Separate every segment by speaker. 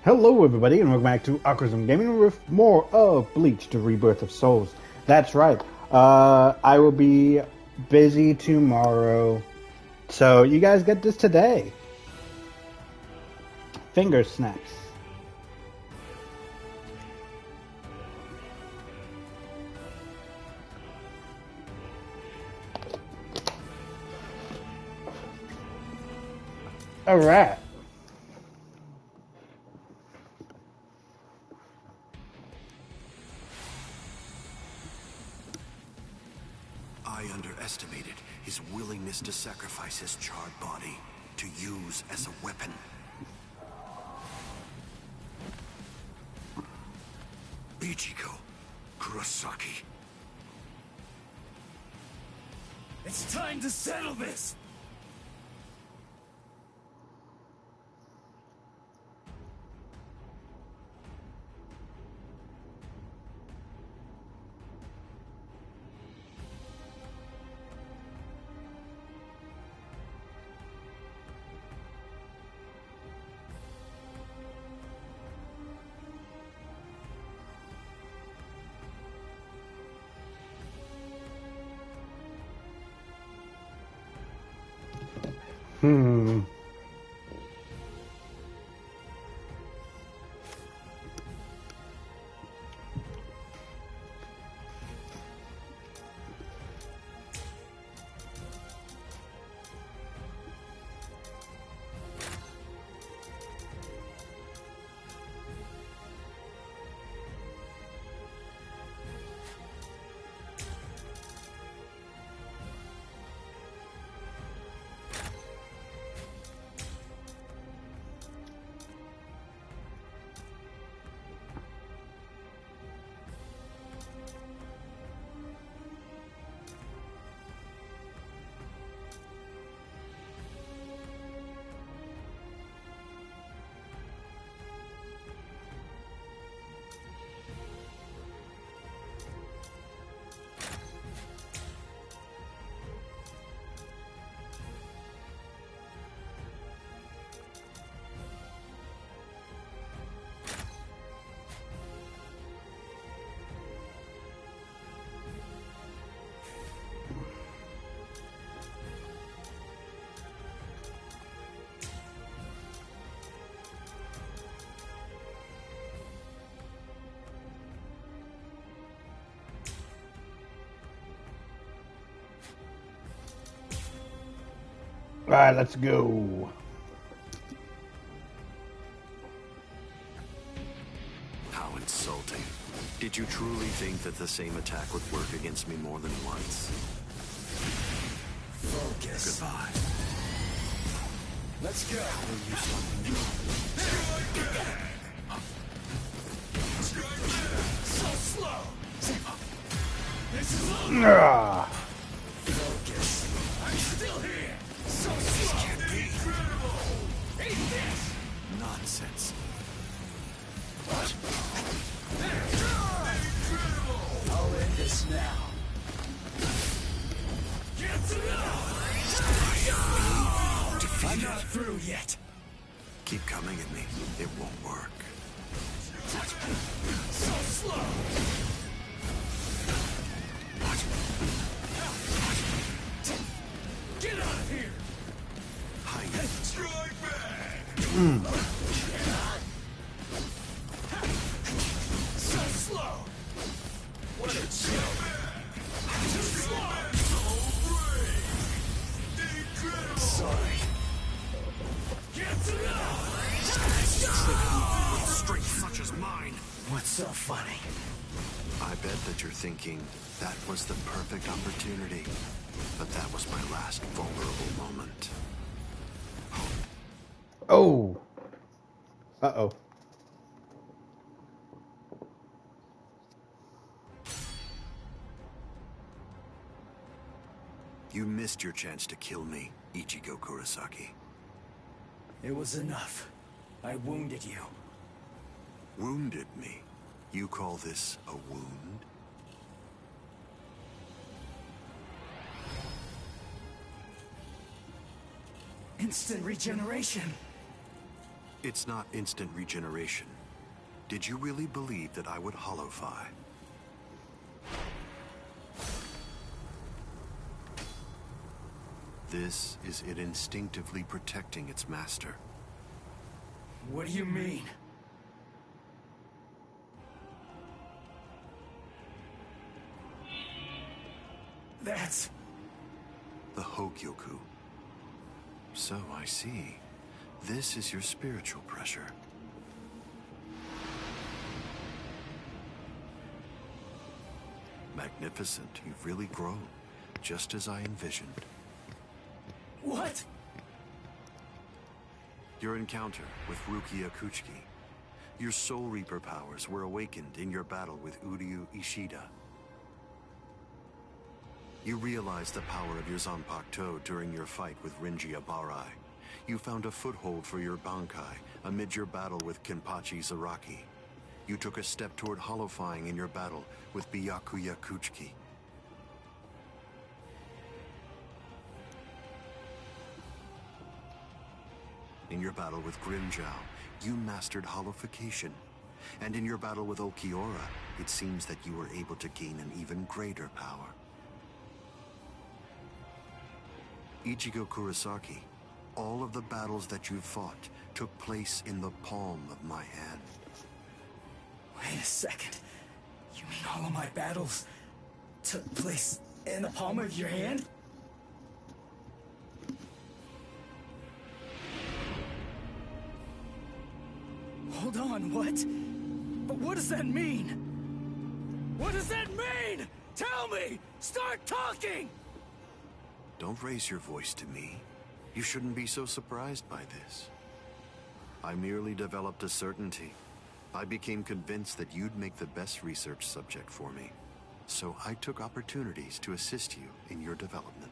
Speaker 1: Hello everybody and welcome back to Aquarism Gaming with more of Bleach, the Rebirth of Souls. That's right, I will be busy tomorrow, so you guys get this today. Finger snaps. Alright.
Speaker 2: I underestimated his willingness to sacrifice his charred body to use as a weapon. Ichigo Kurosaki.
Speaker 3: It's time to settle this!
Speaker 1: Alright, let's go.
Speaker 2: How insulting. Did you truly think that the same attack would work against me more than once?
Speaker 3: Focus.
Speaker 2: Goodbye.
Speaker 3: Let's go. So slow. This is over. Focus. I'm still here. So slow.
Speaker 2: This can't be.
Speaker 3: Eat this.
Speaker 2: Nonsense.
Speaker 3: What? I'll end this now. Get to I'm not through yet.
Speaker 2: Keep coming at me. It won't work.
Speaker 3: So slow. Get out of here. Strike back. So slow. What a joke. Too slow. Sorry. Get to
Speaker 2: With strength such as mine.
Speaker 3: What's so funny?
Speaker 2: I bet that you're thinking that was the perfect opportunity. But that was my last vulnerable moment.
Speaker 1: Oh. Uh-oh.
Speaker 2: You missed your chance to kill me, Ichigo Kurosaki.
Speaker 3: It was enough. I wounded you.
Speaker 2: Wounded me? You call this a wound?
Speaker 3: Instant regeneration.
Speaker 2: It's not instant regeneration. Did you really believe that I would holofy? This is it instinctively protecting its master.
Speaker 3: What do you mean? That's...
Speaker 2: The Hogyoku. So I see. This is your spiritual pressure. Magnificent. You've really grown. Just as I envisioned.
Speaker 3: What?
Speaker 2: Your encounter with Rukia Kuchiki. Your Soul Reaper powers were awakened in your battle with Uryu Ishida. You realized the power of your Zanpakuto during your fight with Rinji Abarai. You found a foothold for your Bankai amid your battle with Kenpachi Zaraki. You took a step toward holofying in your battle with Byakuya Kuchiki. In your battle with Grimmjow, you mastered holofication. And in your battle with Okiora, it seems that you were able to gain an even greater power. Ichigo Kurosaki, all of the battles that you fought took place in the palm of my hand.
Speaker 3: Wait a second. You mean all of my battles took place in the palm of your hand? Hold on, what? But what does that mean? What does that mean? Tell me! Start talking!
Speaker 2: Don't raise your voice to me. You shouldn't be so surprised by this. I merely developed a certainty. I became convinced that you'd make the best research subject for me. So I took opportunities to assist you in your development.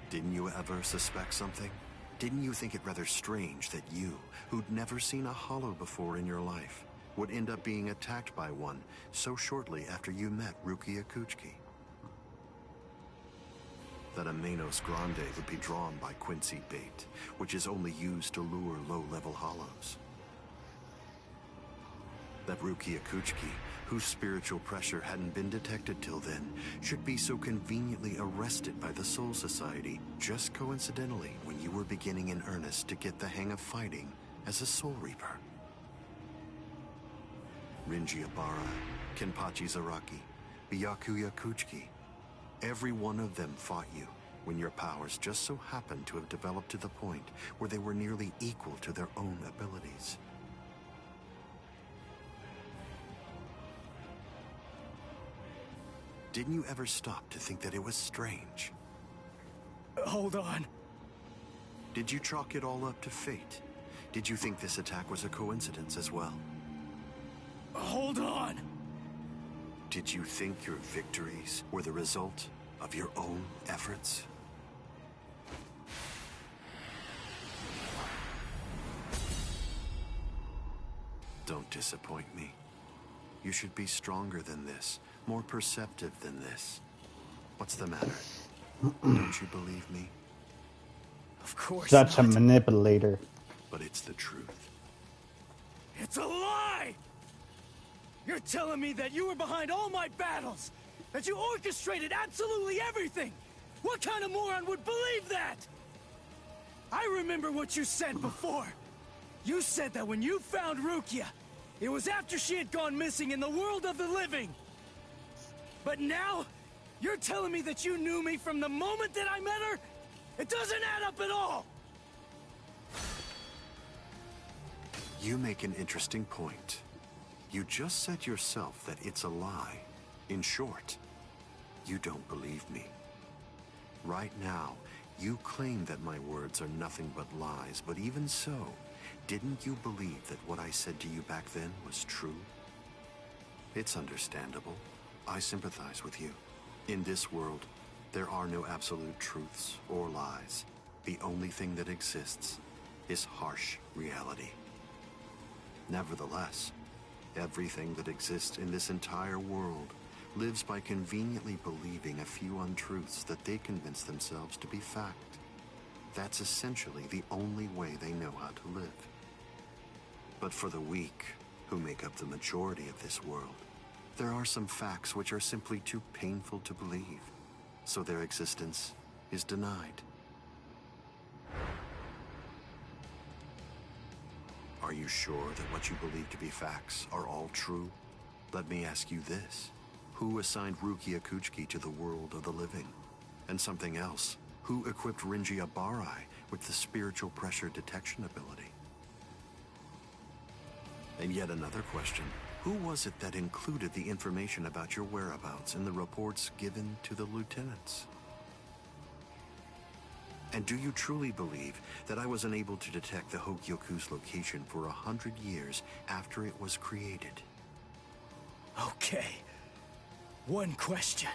Speaker 2: Didn't you ever suspect something? Didn't you think it rather strange that you, who'd never seen a hollow before in your life, would end up being attacked by one so shortly after you met Rukia Kuchiki? That a Manos Grande would be drawn by Quincy bait, which is only used to lure low-level hollows. That Rukia Kuchiki, whose spiritual pressure hadn't been detected till then, should be so conveniently arrested by the Soul Society just coincidentally when you were beginning in earnest to get the hang of fighting as a Soul Reaper. Rinji Abarai, Kenpachi Zaraki, Byakuya Kuchiki. Every one of them fought you when your powers just so happened to have developed to the point where they were nearly equal to their own abilities. Didn't you ever stop to think that it was strange?
Speaker 3: Hold on.
Speaker 2: Did you chalk it all up to fate? Did you think this attack was a coincidence as well?
Speaker 3: Hold on!
Speaker 2: Did you think your victories were the result of your own efforts? Don't disappoint me. You should be stronger than this, more perceptive than this. What's the matter? Don't you believe me?
Speaker 3: Of course
Speaker 1: Such a
Speaker 3: not.
Speaker 1: manipulator.
Speaker 2: But it's the truth.
Speaker 3: It's a lie! You're telling me that you were behind all my battles! That you orchestrated absolutely everything! What kind of moron would believe that? I remember what you said before. You said that when you found Rukia, it was after she had gone missing in the world of the living. But now, you're telling me that you knew me from the moment that I met her? It doesn't add up at all!
Speaker 2: You make an interesting point. You just said yourself that it's a lie. In short, you don't believe me. Right now, you claim that my words are nothing but lies, but even so, didn't you believe that what I said to you back then was true? It's understandable. I sympathize with you. In this world, there are no absolute truths or lies. The only thing that exists is harsh reality. Nevertheless, everything that exists in this entire world lives by conveniently believing a few untruths that they convince themselves to be fact. That's essentially the only way they know how to live. But for the weak, who make up the majority of this world, there are some facts which are simply too painful to believe, so their existence is denied. Are you sure that what you believe to be facts are all true? Let me ask you this. Who assigned Rukia Kuchiki to the world of the living? And something else. Who equipped Rinji Abarai with the spiritual pressure detection ability? And yet another question. Who was it that included the information about your whereabouts in the reports given to the lieutenants? And do you truly believe that I was unable to detect the Hogyoku's location for 100 years after it was created?
Speaker 3: Okay. One question.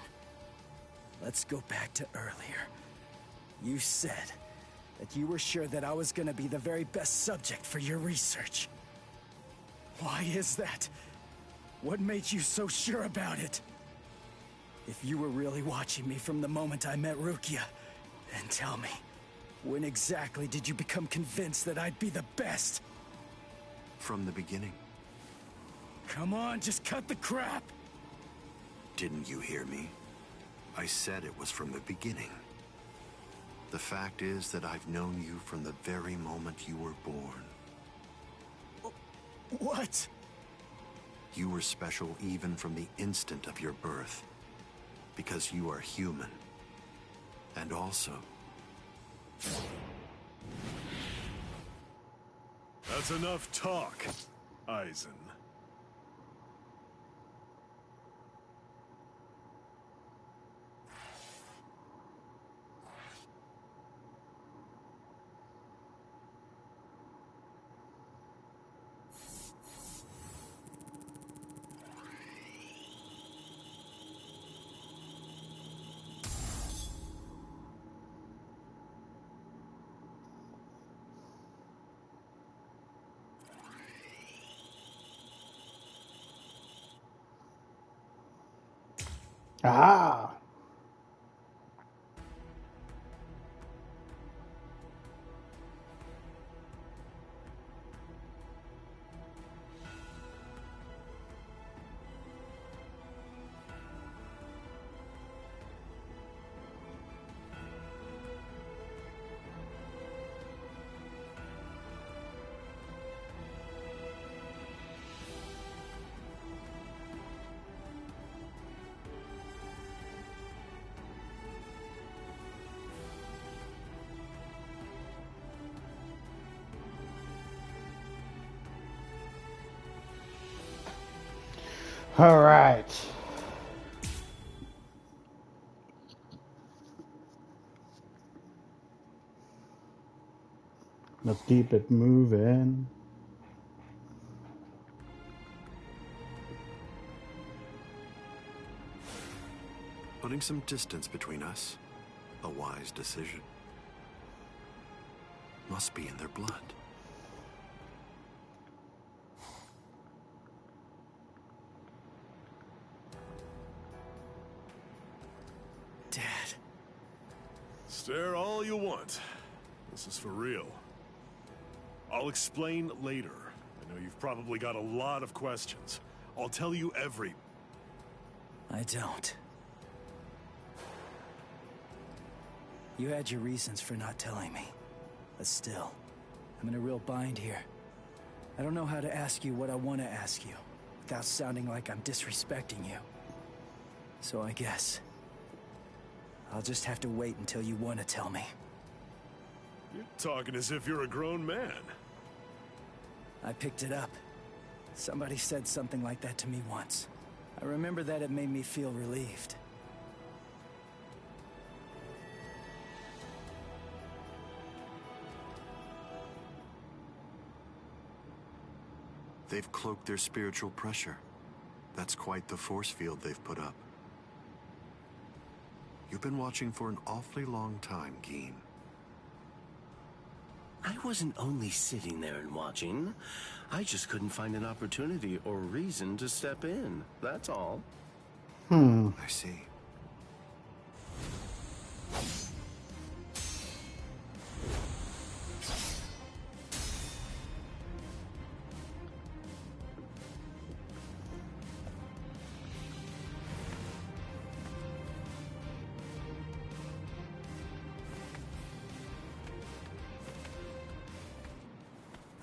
Speaker 3: Let's go back to earlier. You said that you were sure that I was gonna be the very best subject for your research. Why is that? What made you so sure about it? If you were really watching me from the moment I met Rukia, then tell me, when exactly did you become convinced that I'd be the best?
Speaker 2: From the beginning.
Speaker 3: Come on, just cut the crap!
Speaker 2: Didn't you hear me? I said it was from the beginning. The fact is that I've known you from the very moment you were born.
Speaker 3: What?
Speaker 2: You were special even from the instant of your birth. Because you are human. And also...
Speaker 4: That's enough talk, Aizen.
Speaker 1: Ah! All right. Let's keep it moving.
Speaker 2: Putting some distance between us. A wise decision. Must be in their blood.
Speaker 3: Dad.
Speaker 4: Stare all you want. This is for real. I'll explain later. I know you've probably got a lot of questions. I'll tell you every...
Speaker 3: I don't. You had your reasons for not telling me. But still, I'm in a real bind here. I don't know how to ask you what I want to ask you, without sounding like I'm disrespecting you. So I guess... I'll just have to wait until you want to tell me.
Speaker 4: You're talking as if you're a grown man.
Speaker 3: I picked it up. Somebody said something like that to me once. I remember that it made me feel relieved.
Speaker 2: They've cloaked their spiritual pressure. That's quite the force field they've put up. You've been watching for an awfully long time, Geen.
Speaker 5: I wasn't only sitting there and watching. I just couldn't find an opportunity or reason to step in, that's all.
Speaker 2: I see.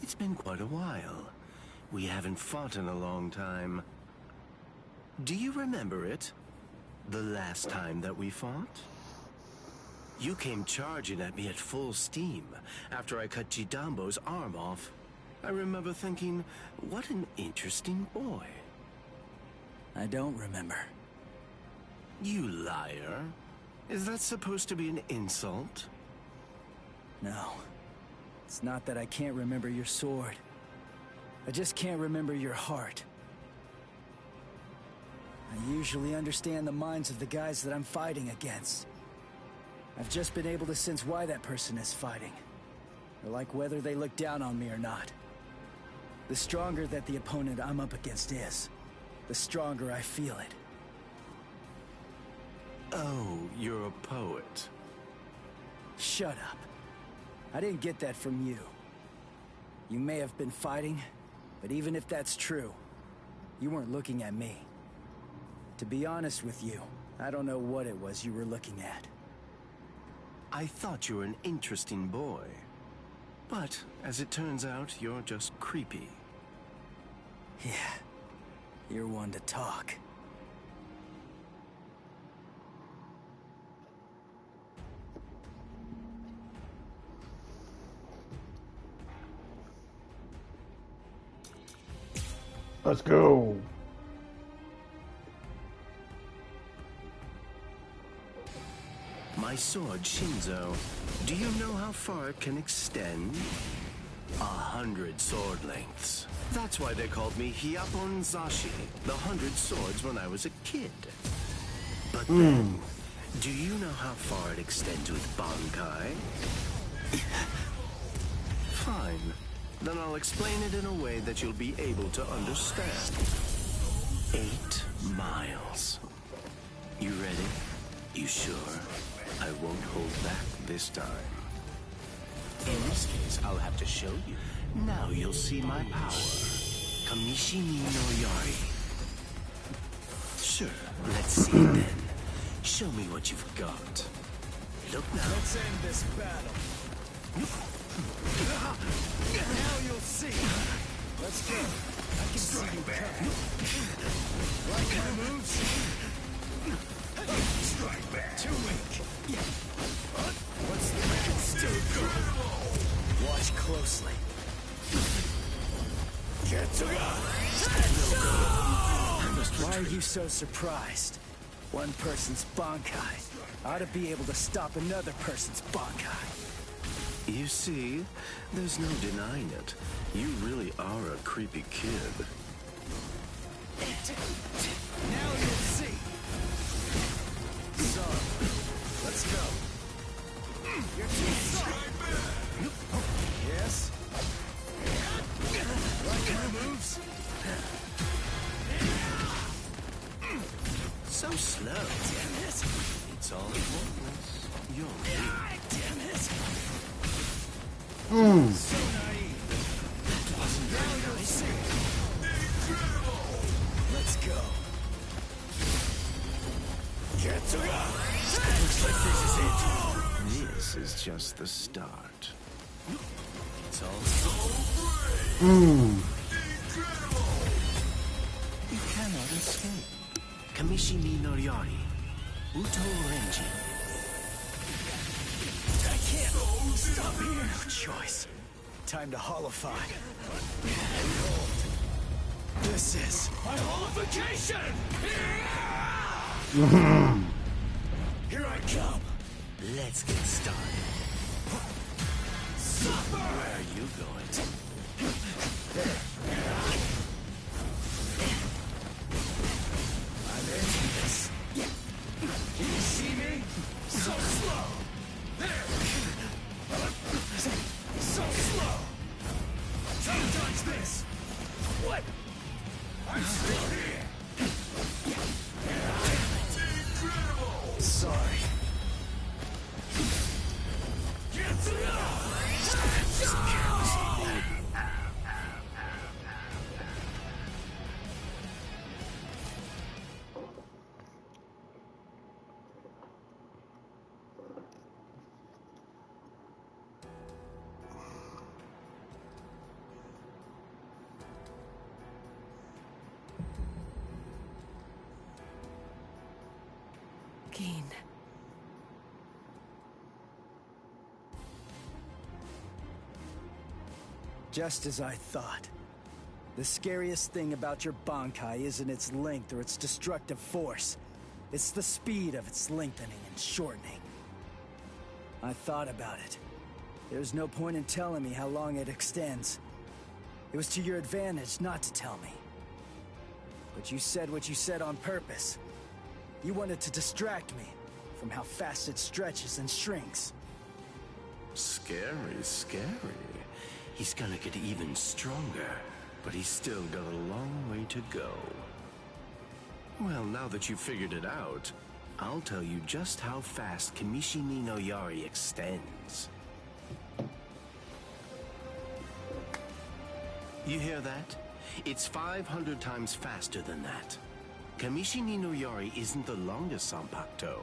Speaker 5: It's been quite a while. We haven't fought in a long time. Do you remember it? The last time that we fought? You came charging at me at full steam after I cut Jidambo's arm off. I remember thinking, what an interesting boy.
Speaker 3: I don't remember.
Speaker 5: You liar. Is that supposed to be an insult?
Speaker 3: No. It's not that I can't remember your sword. I just can't remember your heart. I usually understand the minds of the guys that I'm fighting against. I've just been able to sense why that person is fighting. Or like whether they look down on me or not. The stronger that the opponent I'm up against is, the stronger I feel it.
Speaker 5: Oh, you're a poet.
Speaker 3: Shut up. I didn't get that from you. You may have been fighting, but even if that's true, you weren't looking at me. To be honest with you, I don't know what it was you were looking at.
Speaker 5: I thought you were an interesting boy. But, as it turns out, you're just creepy.
Speaker 3: Yeah, you're one to talk.
Speaker 1: Let's go.
Speaker 5: My sword, Shinzo, do you know how far it can extend? 100 sword lengths. That's why they called me Hyapon Zashi, the 100 swords when I was a kid. But then, do you know how far it extends with Bankai? Fine. Then I'll explain it in a way that you'll be able to understand. 8 miles. You ready? You sure? I won't hold back this time. In this case, I'll have to show you. Now you'll see my power. Kamishimi no Yari. Sure, let's see it then. Show me what you've got. Look now.
Speaker 3: Let's end this battle. Now you'll see. Let's go. I can see you coming. Like my moves? Strike back. Too weak. What's the matter? Still good. Watch closely. Get to Why are you so surprised? One person's Bankai ought to be able to stop another person's Bankai.
Speaker 5: You see, there's no denying it. You really are a creepy kid.
Speaker 3: Now you'll see. So, let's go. You're too soft. Yes? Like my moves?
Speaker 5: So slow.
Speaker 3: Damn it.
Speaker 5: It's all pointless. You're weak.
Speaker 3: Damn it. So naive. Now you'll see. Let's go. Get to go. Looks like this is it.
Speaker 5: This is just the start. It's all You cannot escape. Kamishimi no Yari. Uto Renji.
Speaker 3: I can't stop here. No choice. Time to holify. This is my holification! Here I come.
Speaker 5: Let's get started.
Speaker 3: Suffer!
Speaker 5: Where are you going?
Speaker 3: I'm into this. Can you see me? So slow. There. So slow. Don't touch this. What? I'm still here. Just as I thought. The scariest thing about your Bankai isn't its length or its destructive force. It's the speed of its lengthening and shortening. I thought about it. There's no point in telling me how long it extends. It was to your advantage not to tell me. But you said what you said on purpose. You wanted to distract me from how fast it stretches and shrinks.
Speaker 5: Scary, scary. He's gonna get even stronger, but he's still got a long way to go. Well, now that you've figured it out, I'll tell you just how fast Kamishi ni no Yari extends. You hear that? It's 500 times faster than that. Kamishi ni no Yari isn't the longest Sanpakuto,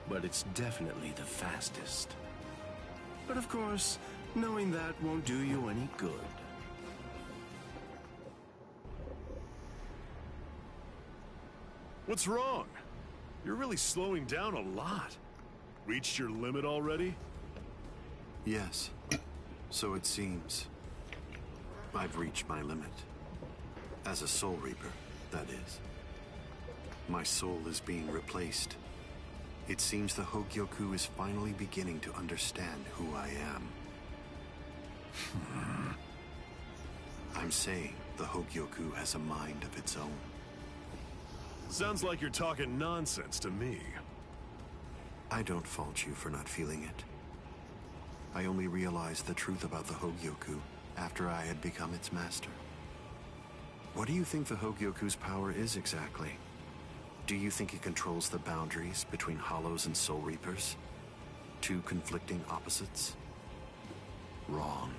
Speaker 5: but it's definitely the fastest. But of course, knowing that won't do you any good.
Speaker 4: What's wrong? You're really slowing down a lot. Reached your limit already?
Speaker 2: Yes, so it seems. I've reached my limit. As a Soul Reaper, that is. My soul is being replaced. It seems the Hogyoku is finally beginning to understand who I am. I'm saying the Hogyoku has a mind of its own.
Speaker 4: Sounds like you're talking nonsense to me.
Speaker 2: I don't fault you for not feeling it. I only realized the truth about the Hogyoku after I had become its master. What do you think the Hogyoku's power is exactly? Do you think it controls the boundaries between Hollows and Soul Reapers? Two conflicting opposites? Wrong.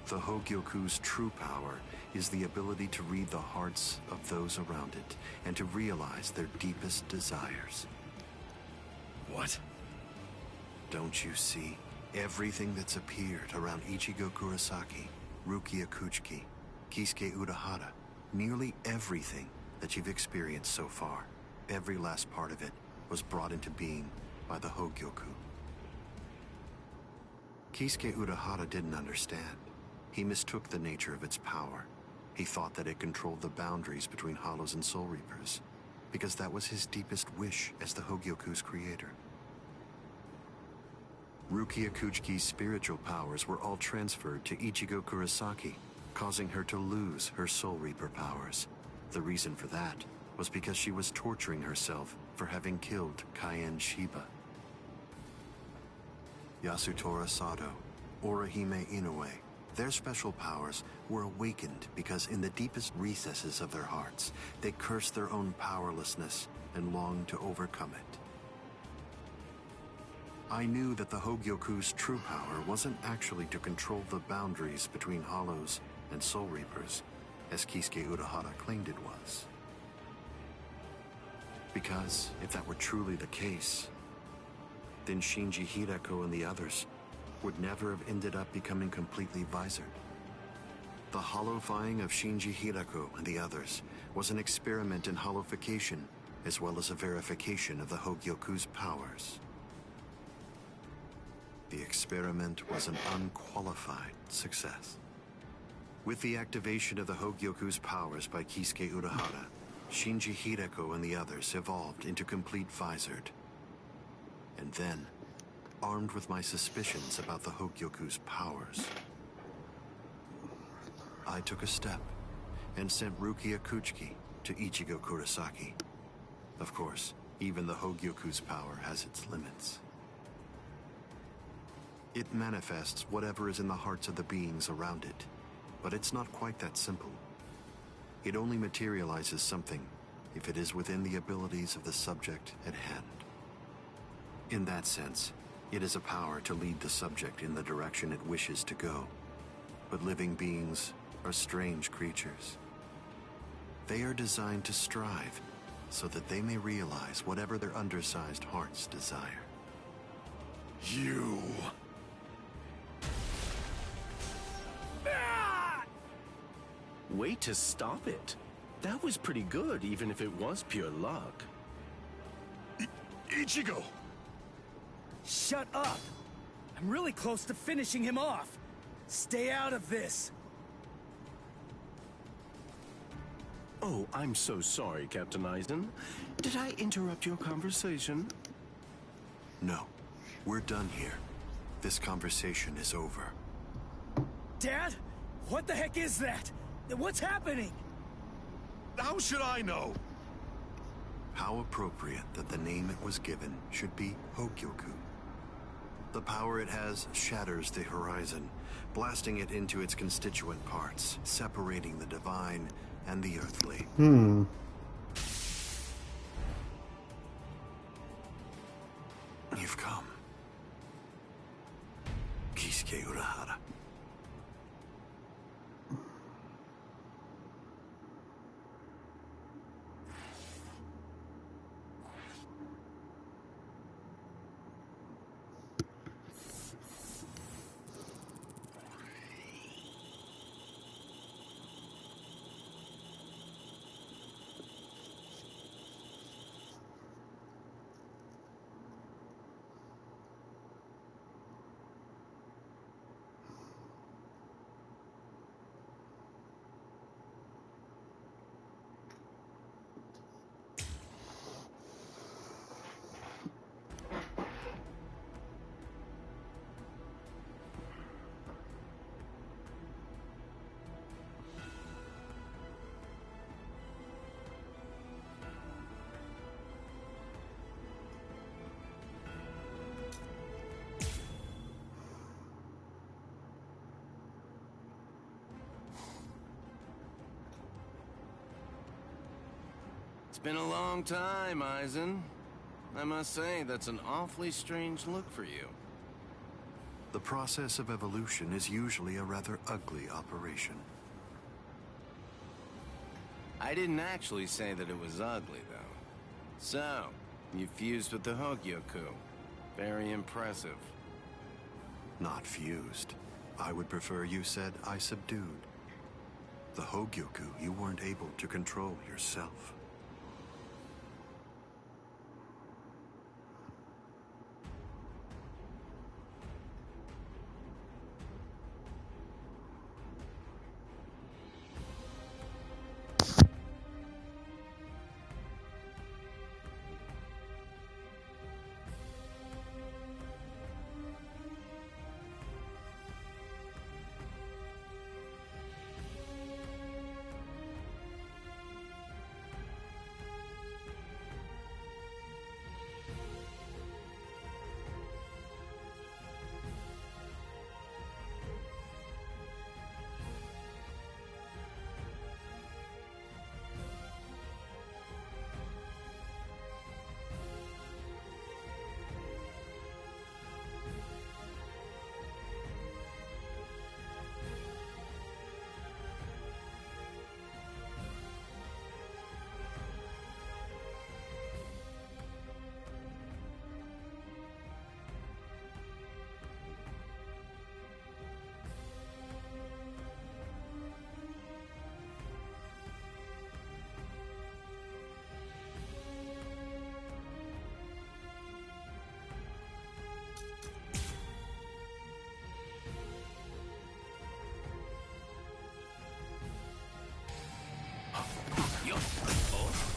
Speaker 2: The Hogyoku's true power is the ability to read the hearts of those around it and to realize their deepest desires.
Speaker 4: What?
Speaker 2: Don't you see? Everything that's appeared around Ichigo Kurosaki, Rukia Kuchiki, Kisuke Urahara, nearly everything that you've experienced so far, every last part of it was brought into being by the Hogyoku. Kisuke Urahara didn't understand. He mistook the nature of its power. He thought that it controlled the boundaries between Hollows and Soul Reapers, because that was his deepest wish as the Hogyoku's creator. Rukia Kuchiki's spiritual powers were all transferred to Ichigo Kurosaki, causing her to lose her Soul Reaper powers. The reason for that was because she was torturing herself for having killed Kaien Shiba. Yasutora Sato, Orihime Inoue, their special powers were awakened because in the deepest recesses of their hearts, they cursed their own powerlessness and longed to overcome it. I knew that the Hogyoku's true power wasn't actually to control the boundaries between Hollows and Soul Reapers, as Kisuke Urahara claimed it was. Because if that were truly the case, then Shinji Hideko and the others would never have ended up becoming completely visored. The hollowifying of Shinji Hideko and the others was an experiment in hollowification, as well as a verification of the Hogyoku's powers. The experiment was an unqualified success. With the activation of the Hogyoku's powers by Kisuke Urahara, Shinji Hideko and the others evolved into complete visored. And then, armed with my suspicions about the Hogyoku's powers, I took a step and sent Rukia Kuchiki to Ichigo Kurosaki. Of course, even the Hogyoku's power has its limits. It manifests whatever is in the hearts of the beings around it, but it's not quite that simple. It only materializes something if it is within the abilities of the subject at hand. In that sense, it is a power to lead the subject in the direction it wishes to go. But living beings are strange creatures. They are designed to strive so that they may realize whatever their undersized hearts desire.
Speaker 4: You...
Speaker 5: Way to stop it. That was pretty good, even if it was pure luck.
Speaker 4: Ichigo!
Speaker 3: Shut up! I'm really close to finishing him off. Stay out of this.
Speaker 5: Oh, I'm so sorry, Captain Eisen. Did I interrupt your conversation?
Speaker 2: No. We're done here. This conversation is over.
Speaker 3: Dad? What the heck is that? What's happening?
Speaker 4: How should I know?
Speaker 2: How appropriate that the name it was given should be Hogyoku. The power it has shatters the horizon, blasting it into its constituent parts, separating the divine and the earthly. You've come. Kisuke Urahara.
Speaker 5: It's been a long time, Eisen. I must say, that's an awfully strange look for you.
Speaker 2: The process of evolution is usually a rather ugly operation.
Speaker 5: I didn't actually say that it was ugly, though. So, you fused with the Hogyoku. Very impressive.
Speaker 2: Not fused. I would prefer you said I subdued. The Hogyoku you weren't able to control yourself.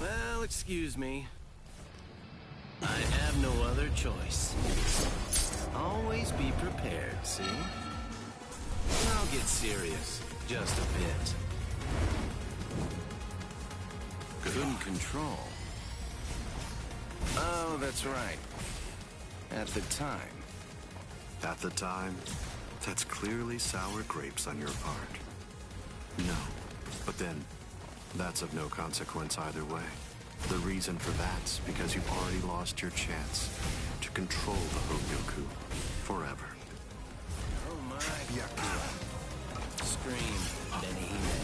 Speaker 5: Well, excuse me. I have no other choice. Always be prepared, see? I'll get serious, just a bit. Couldn't control. Oh, that's right. At the time.
Speaker 2: At the time, that's clearly sour grapes on your part. No, but then, that's of no consequence either way. The reason for that's because you've already lost your chance to control the Hogyoku forever.
Speaker 5: Oh my. Scream, Benihime.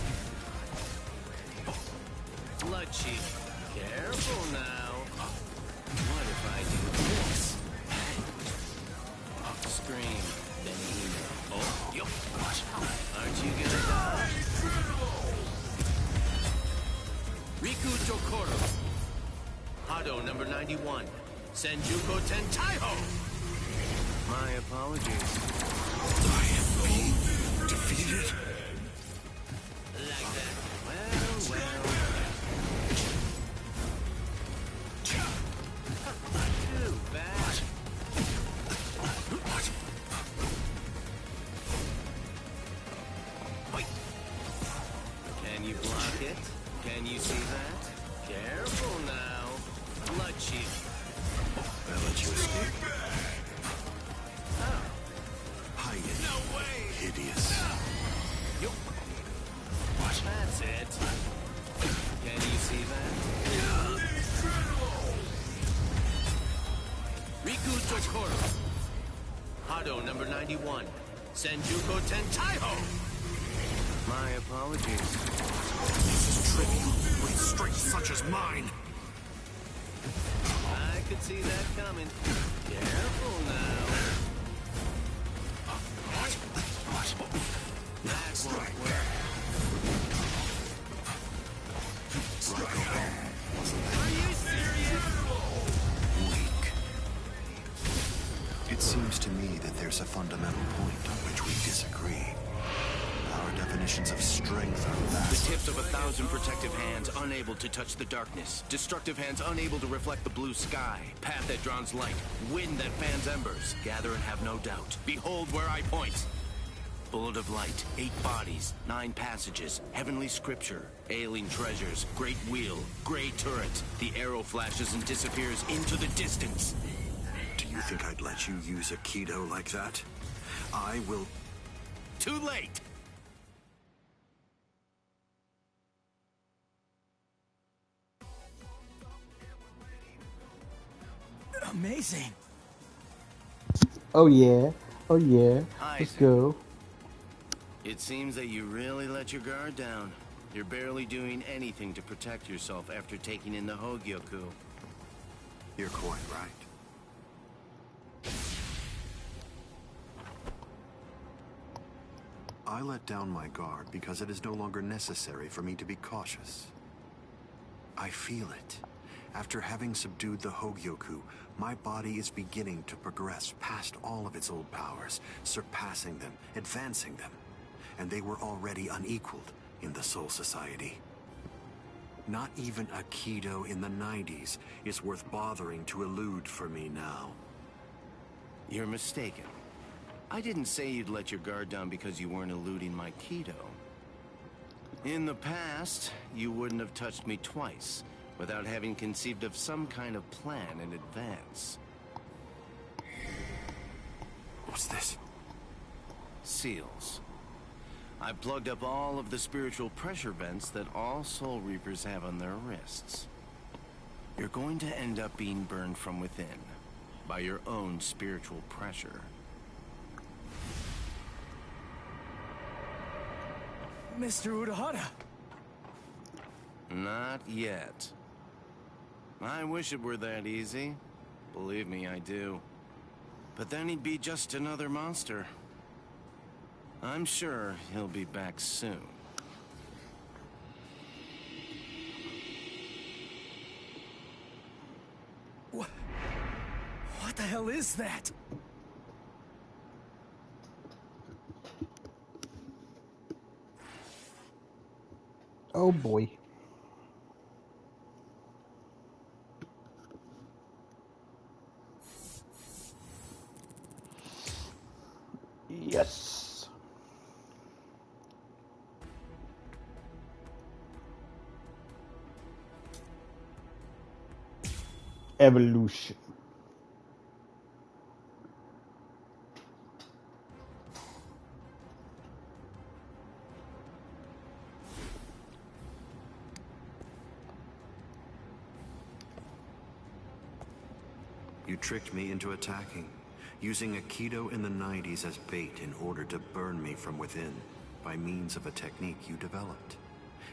Speaker 5: Bloodshot. Careful now. What if I do this? Scream, Benihime. Oh, yo. Aren't you gonna die? Riku Jokoro. Hado number 91. Senjuko Tentaiho. My apologies.
Speaker 2: I am being defeated?
Speaker 5: Like that. Well. Can you see that? Careful now. Blood shield.
Speaker 2: I'll let you escape. Hide. No way! Hideous.
Speaker 5: Yup.
Speaker 2: What?
Speaker 5: That's it. Can you see that? Riku Tokoro. Hado number 91. Senjuko Tentaiho. My apologies.
Speaker 2: This is trivial with strength such as mine.
Speaker 5: I could see that coming. Careful now.
Speaker 2: What?
Speaker 5: That won't work. Are you serious?
Speaker 2: Weak. It seems to me that there's a fundamental point on which we disagree. Our definitions of strength are
Speaker 5: The
Speaker 2: vast.
Speaker 5: tips of 1,000 protective hands unable to touch the darkness. Destructive hands unable to reflect the blue sky. Path that draws light. Wind that fans embers. Gather and have no doubt. Behold where I point. Bullet of light. 8 bodies. 9 passages. Heavenly scripture. Ailing treasures. Great wheel. Gray turret. The arrow flashes and disappears into the distance.
Speaker 2: Do you think I'd let you use a Kido like that? I will...
Speaker 5: Too late!
Speaker 3: Amazing.
Speaker 1: Oh yeah. Oh yeah. Let's
Speaker 5: Isaac.
Speaker 1: go.
Speaker 5: It seems that you really let your guard down. You're barely doing anything to protect yourself after taking in the Hogyoku.
Speaker 2: You're quite right. I let down my guard because it is no longer necessary for me to be cautious. I feel it. After having subdued the Hogyoku, my body is beginning to progress past all of its old powers, surpassing them, advancing them. And they were already unequaled in the Soul Society. Not even a Kido in the 90s is worth bothering to elude for me now.
Speaker 5: You're mistaken. I didn't say you'd let your guard down because you weren't eluding my Kido. In the past, you wouldn't have touched me twice without having conceived of some kind of plan in advance.
Speaker 2: What's this?
Speaker 5: Seals. I plugged up all of the spiritual pressure vents that all Soul Reapers have on their wrists. You're going to end up being burned from within by your own spiritual pressure.
Speaker 3: Mr. Urahara.
Speaker 5: Not yet. I wish it were that easy. Believe me, I do. But then he'd be just another monster. I'm sure he'll be back soon.
Speaker 3: What the hell is that?
Speaker 1: Oh boy. Yes. Evolution.
Speaker 2: You tricked me into attacking, using a Kido in the 90s as bait in order to burn me from within by means of a technique you developed.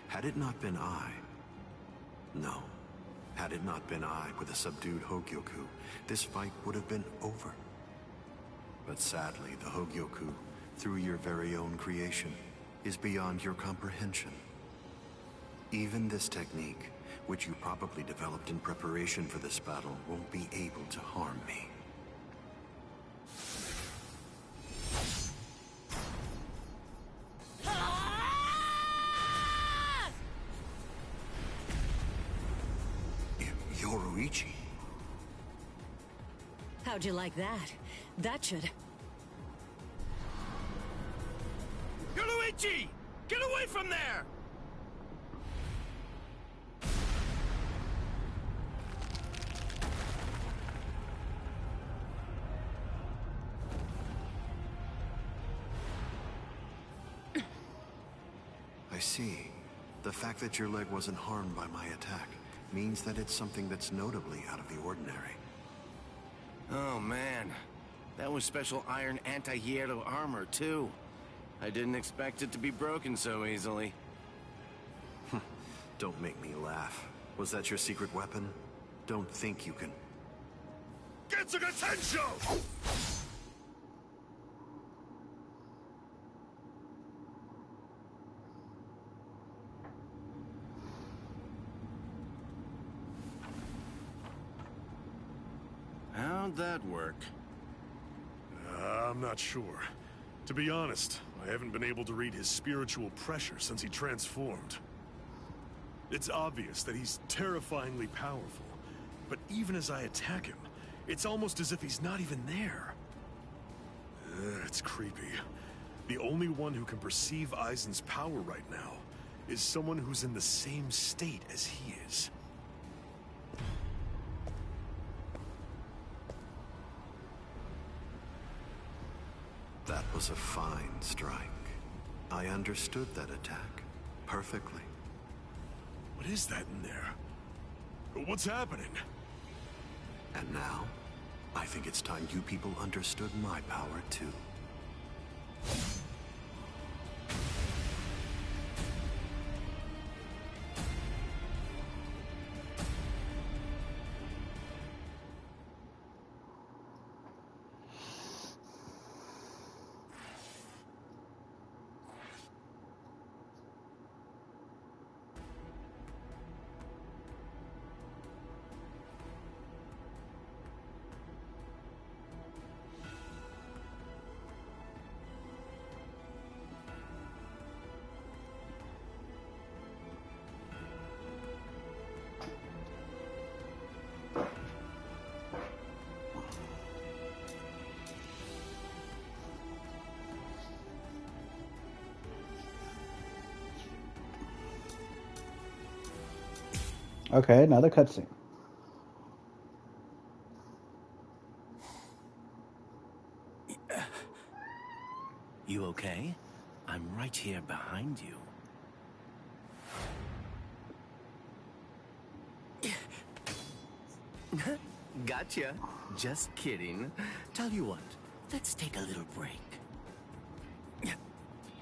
Speaker 2: Had it not been had it not been I with a subdued Hogyoku, this fight would have been over. But sadly, the Hogyoku, through your very own creation, is beyond your comprehension. Even this technique, which you probably developed in preparation for this battle, won't be able to harm me. Yoruichi.
Speaker 6: How'd you like that? That should...
Speaker 5: Yoruichi! Get away from there!
Speaker 2: see. The fact that your leg wasn't harmed by my attack means that it's something that's notably out of the ordinary.
Speaker 5: Oh man, that was special iron anti-hierro armor too. I didn't expect it to be broken so easily.
Speaker 2: Don't make me laugh. Was that your secret weapon? Don't think you can...
Speaker 4: Get some attention!
Speaker 5: How'd that work?
Speaker 4: I'm not sure. To be honest, I haven't been able to read his spiritual pressure since he transformed. It's obvious that he's terrifyingly powerful, but even as I attack him, it's almost as if he's not even there. It's creepy. The only one who can perceive Eisen's power right now is someone who's in the same state as he is.
Speaker 2: That was a fine strike. I understood that attack perfectly.
Speaker 4: What is that in there? What's happening?
Speaker 2: And now, I think it's time you people understood my power too.
Speaker 1: Okay, another cutscene.
Speaker 5: You okay? I'm right here behind you. Gotcha. Just kidding. Tell you what, let's take a little break.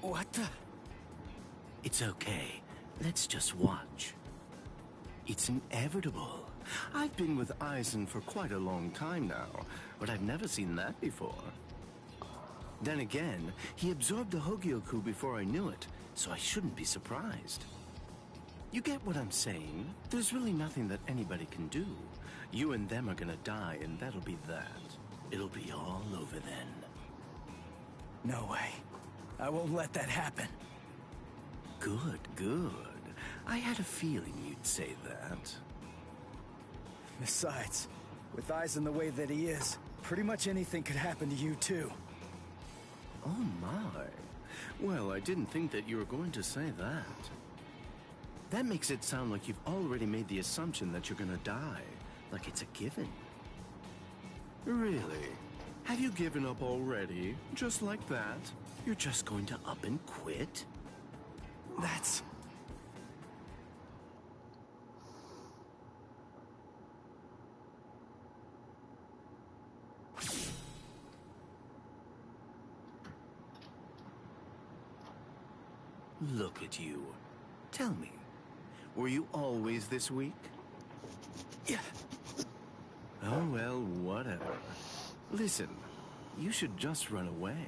Speaker 5: What the? It's okay. Let's just watch. It's inevitable. I've been with Eisen for quite a long time now, but I've never seen that before. Then again, he absorbed the Hogyoku before I knew it, so I shouldn't be surprised. You get what I'm saying? There's really nothing that anybody can do. You and them are gonna die, and that'll be that. It'll be all over then.
Speaker 3: No way. I won't let that happen.
Speaker 5: Good, good. I had a feeling you'd say that.
Speaker 3: Besides, with Eisen the way that he is, pretty much anything could happen to you too.
Speaker 5: Oh my. Well, I didn't think that you were going to say that. That makes it sound like you've already made the assumption that you're gonna die. Like it's a given. Really? Have you given up already? Just like that? You're just going to up and quit?
Speaker 3: That's...
Speaker 5: Look at you. Tell me, were you always this weak?
Speaker 3: Yeah.
Speaker 5: Oh, well, whatever. Listen, you should just run away.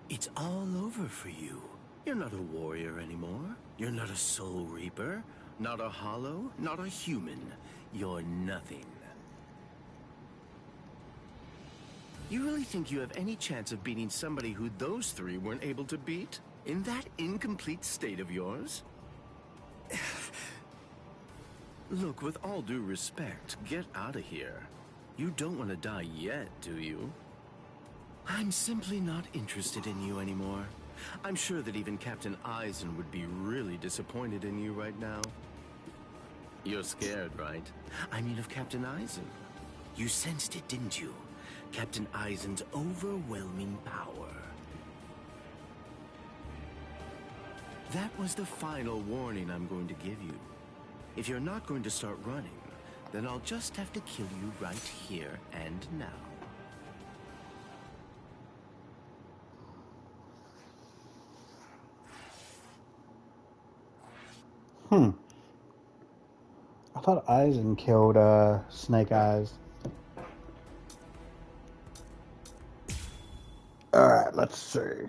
Speaker 5: It's all over for you. You're not a warrior anymore. You're not a soul reaper, not a hollow, not a human. You're nothing. You really think you have any chance of beating somebody who those three weren't able to beat? In that incomplete state of yours? Look, with all due respect, get out of here. You don't want to die yet, do you? I'm simply not interested in you anymore. I'm sure that even Captain Eisen would be really disappointed in you right now. You're scared, right? I mean of Captain Eisen. You sensed it, didn't you? Captain Eisen's overwhelming power. That was the final warning I'm going to give you. If you're not going to start running, then I'll just have to kill you right here and now.
Speaker 1: I thought Eisen killed Snake Eyes. Alright, let's see.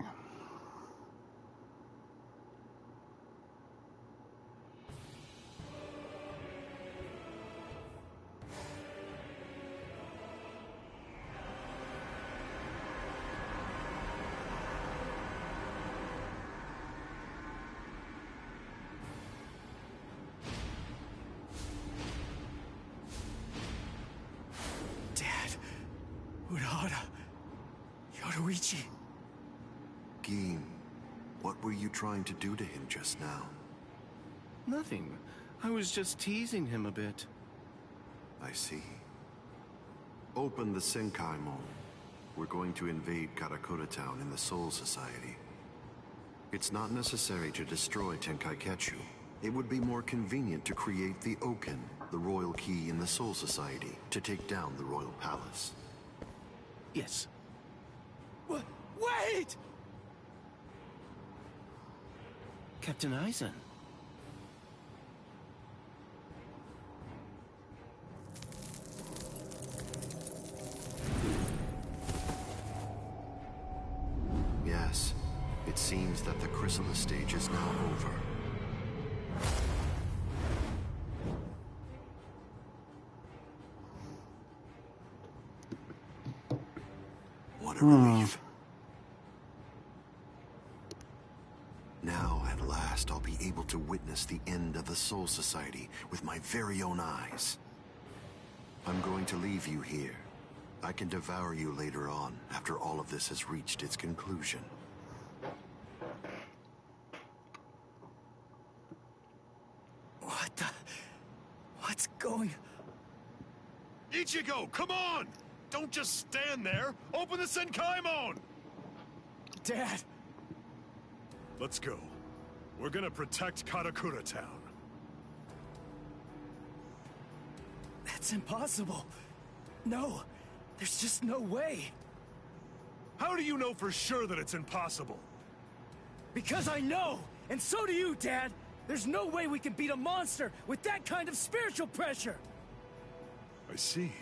Speaker 2: Gin, what were you trying to do to him just now?
Speaker 5: Nothing. I was just teasing him a bit.
Speaker 2: I see. Open the Senkaimon. We're going to invade Karakura Town in the Soul Society. It's not necessary to destroy Tenkaiketsu. It would be more convenient to create the Oken, the royal key in the Soul Society, to take down the royal palace.
Speaker 5: Yes.
Speaker 3: Wait!
Speaker 5: Captain Eisen.
Speaker 2: Yes, it seems that the chrysalis stage is now over. What a relief. Now, at last, I'll be able to witness the end of the Soul Society with my very own eyes. I'm going to leave you here. I can devour you later on, after all of this has reached its conclusion.
Speaker 3: What's going...
Speaker 4: Ichigo, come on! Don't just stand there! Open the Senkaimon!
Speaker 3: Dad!
Speaker 4: Let's go. We're gonna protect Karakura Town.
Speaker 3: That's impossible. No, there's just no way.
Speaker 4: How do you know for sure that it's impossible?
Speaker 3: Because I know, and so do you, Dad. There's no way we can beat a monster with that kind of spiritual pressure.
Speaker 4: I see.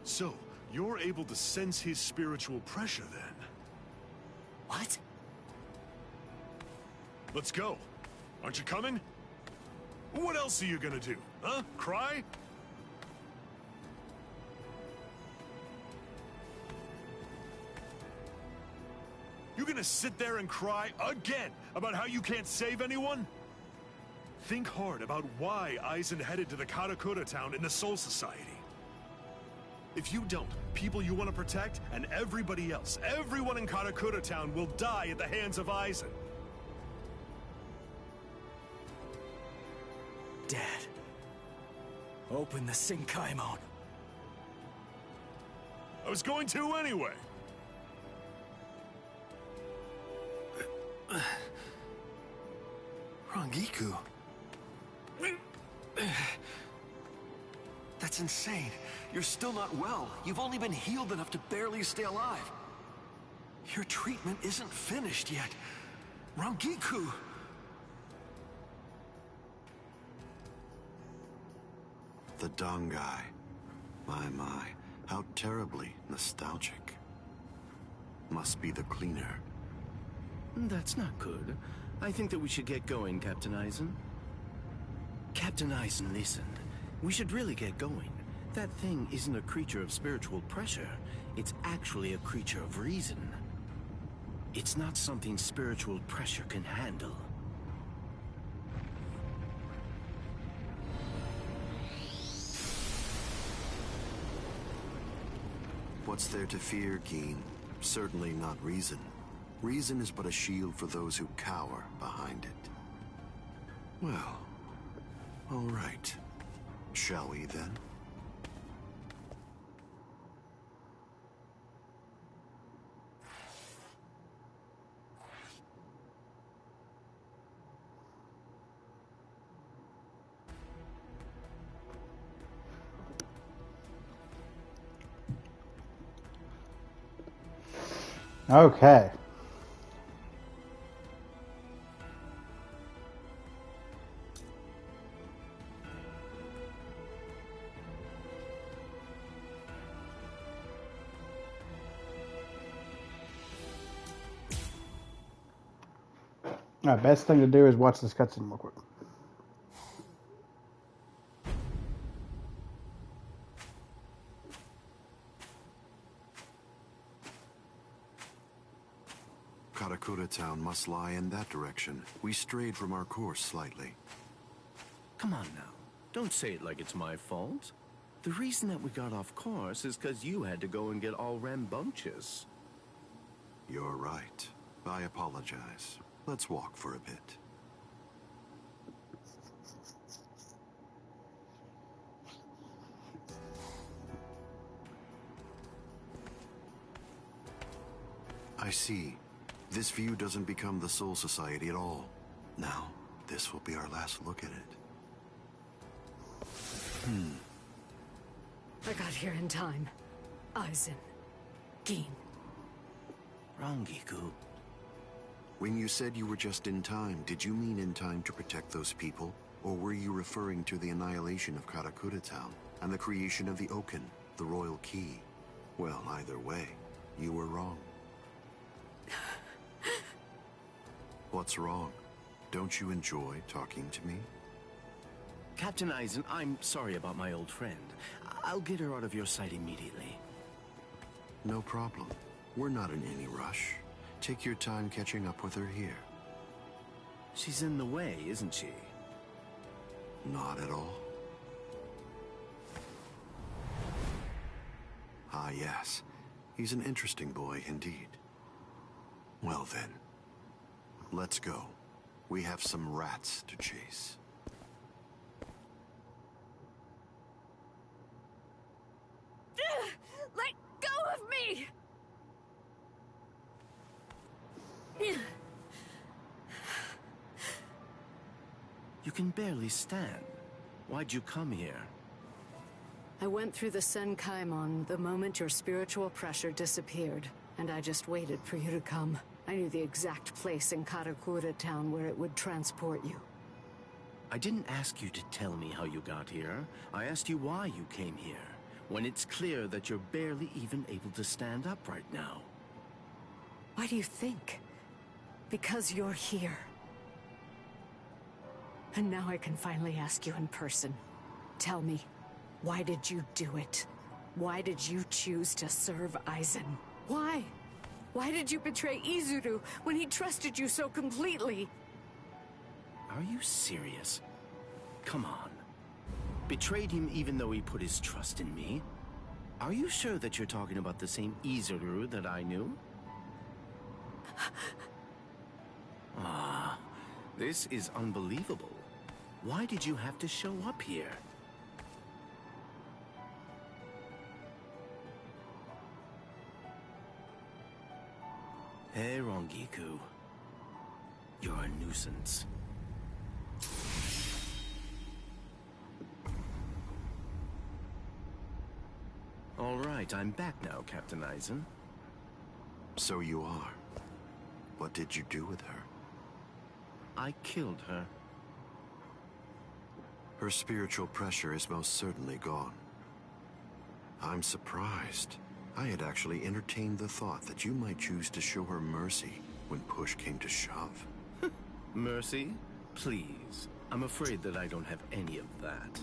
Speaker 4: So, you're able to sense his spiritual pressure then?
Speaker 3: What?
Speaker 4: Let's go. Aren't you coming? What else are you gonna do? Huh? Cry? You gonna sit there and cry again about how you can't save anyone? Think hard about why Eisen headed to the Karakura Town in the Soul Society. If you don't, people you want to protect and everybody else, everyone in Karakura Town will die at the hands of Eisen.
Speaker 3: Dad, open the Senkaimon.
Speaker 4: I was going to anyway.
Speaker 2: Rangiku. That's insane. You're still not well. You've only been healed enough to barely stay alive. Your treatment isn't finished yet. Rangiku! The Dangai. My. How terribly nostalgic. Must be the cleaner.
Speaker 5: That's not good. I think that we should get going, Captain Eisen. Captain Eisen, listen. We should really get going. That thing isn't a creature of spiritual pressure. It's actually a creature of reason. It's not something spiritual pressure can handle.
Speaker 2: What's there to fear, Gin? Certainly not reason. Reason is but a shield for those who cower behind it. Well, all right. Shall we then?
Speaker 1: Okay. Alright, best thing to do is watch this cutscene real quick.
Speaker 2: Karakura Town must lie in that direction. We strayed from our course slightly.
Speaker 5: Come on now. Don't say it like it's my fault. The reason that we got off course is because you had to go and get all rambunctious.
Speaker 2: You're right. I apologize. Let's walk for a bit. I see. This view doesn't become the Soul Society at all. Now, this will be our last look at it.
Speaker 6: I got here in time. Aizen. Gin.
Speaker 5: Rangiku.
Speaker 2: When you said you were just in time, did you mean in time to protect those people? Or were you referring to the annihilation of Karakura Town and the creation of the Oken, the Royal Key? Well, either way, you were wrong. What's wrong? Don't you enjoy talking to me?
Speaker 5: Captain Aizen, I'm sorry about my old friend. I'll get her out of your sight immediately.
Speaker 2: No problem. We're not in any rush. Take your time catching up with her here.
Speaker 5: She's in the way, isn't she?
Speaker 2: Not at all. Ah, yes. He's an interesting boy indeed. Well then, let's go. We have some rats to chase.
Speaker 6: Let go of me!
Speaker 5: You can barely stand. Why'd you come here?
Speaker 6: I went through the Senkaimon the moment your spiritual pressure disappeared, and I just waited for you to come. I knew the exact place in Karakura Town where it would transport you.
Speaker 5: I didn't ask you to tell me how you got here. I asked you why you came here, when it's clear that you're barely even able to stand up right now.
Speaker 6: Why do you think? Because you're here. And now I can finally ask you in person. Tell me, why did you do it? Why did you choose to serve Aizen? Why? Why did you betray Izuru when he trusted you so completely?
Speaker 5: Are you serious? Come on. Betrayed him even though he put his trust in me? Are you sure that you're talking about the same Izuru that I knew? Ah, this is unbelievable. Why did you have to show up here? Hey, Rangiku. You're a nuisance. All right, I'm back now, Captain Aizen.
Speaker 2: So you are. What did you do with her?
Speaker 5: I killed her.
Speaker 2: Her spiritual pressure is most certainly gone. I'm surprised. I had actually entertained the thought that you might choose to show her mercy when push came to shove.
Speaker 5: Mercy? Please. I'm afraid that I don't have any of that.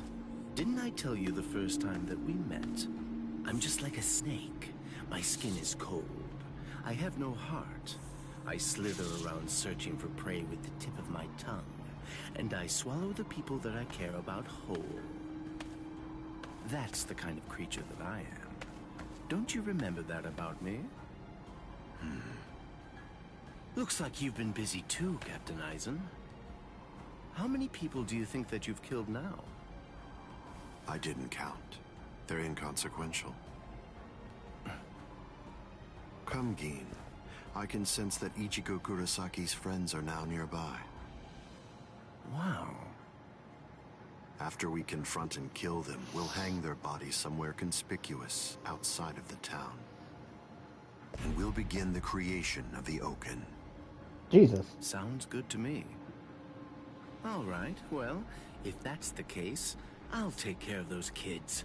Speaker 5: Didn't I tell you the first time that we met? I'm just like a snake. My skin is cold. I have no heart. I slither around searching for prey with the tip of my tongue. And I swallow the people that I care about whole. That's the kind of creature that I am. Don't you remember that about me? Looks like you've been busy too, Captain Aizen. How many people do you think that you've killed now?
Speaker 2: I didn't count. They're inconsequential. Come, Gin. I can sense that Ichigo Kurosaki's friends are now nearby.
Speaker 5: Wow.
Speaker 2: After we confront and kill them, we'll hang their bodies somewhere conspicuous outside of the town. and we'll begin the creation of the Oaken.
Speaker 1: Jesus.
Speaker 5: Sounds good to me. All right, well, if that's the case, I'll take care of those kids.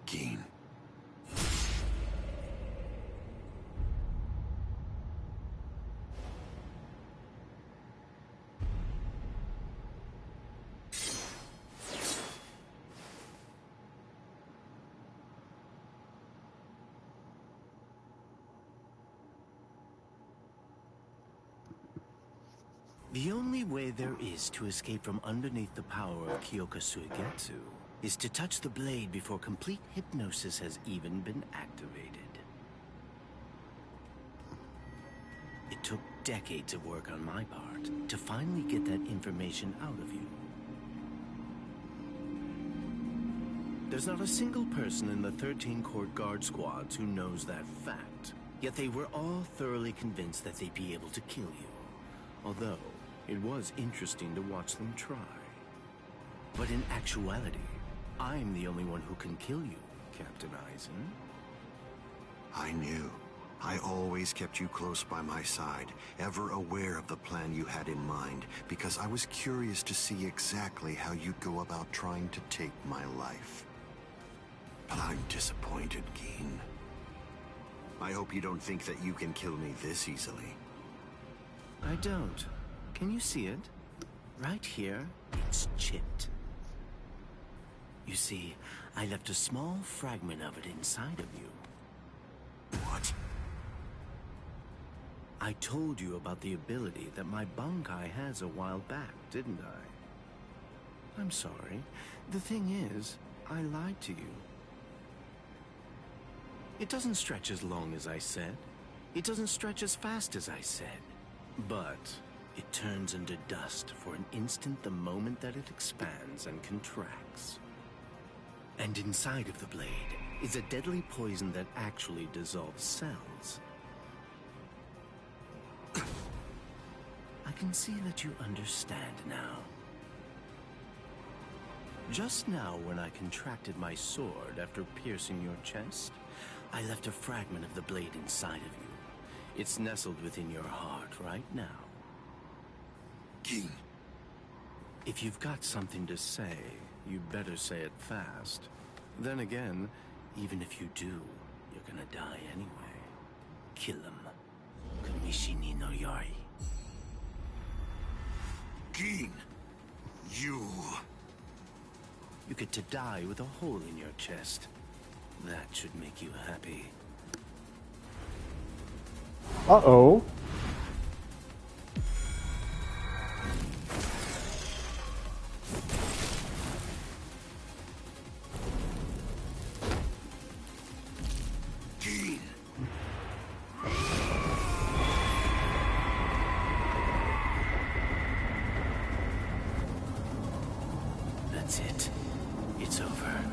Speaker 2: Keen.
Speaker 5: The only way there is to escape from underneath the power of Kyoka Suigetsu is to touch the blade before complete hypnosis has even been activated. It took decades of work on my part to finally get that information out of you. There's not a single person in the 13 Court Guard squads who knows that fact, yet they were all thoroughly convinced that they'd be able to kill you. Although, it was interesting to watch them try. But in actuality, I'm the only one who can kill you, Captain Eisen.
Speaker 2: I knew. I always kept you close by my side, ever aware of the plan you had in mind, because I was curious to see exactly how you'd go about trying to take my life. But I'm disappointed, Keen. I hope you don't think that you can kill me this easily.
Speaker 5: I don't. Can you see it? Right here, it's chipped. You see, I left a small fragment of it inside of you.
Speaker 2: What?
Speaker 5: I told you about the ability that my Bankai has a while back, didn't I? I'm sorry. The thing is, I lied to you. It doesn't stretch as long as I said. It doesn't stretch as fast as I said. But it turns into dust for an instant the moment that it expands and contracts. And inside of the blade is a deadly poison that actually dissolves cells. I can see that you understand now. Just now, when I contracted my sword after piercing your chest, I left a fragment of the blade inside of you. It's nestled within your heart right now.
Speaker 2: King.
Speaker 5: If you've got something to say, you better say it fast. Then again, even if you do, you're gonna die anyway. Kill him. Kamishini no Yari.
Speaker 2: King. You
Speaker 5: get to die with a hole in your chest. That should make you happy.
Speaker 1: Uh-oh.
Speaker 2: Keen.
Speaker 5: That's it. It's over.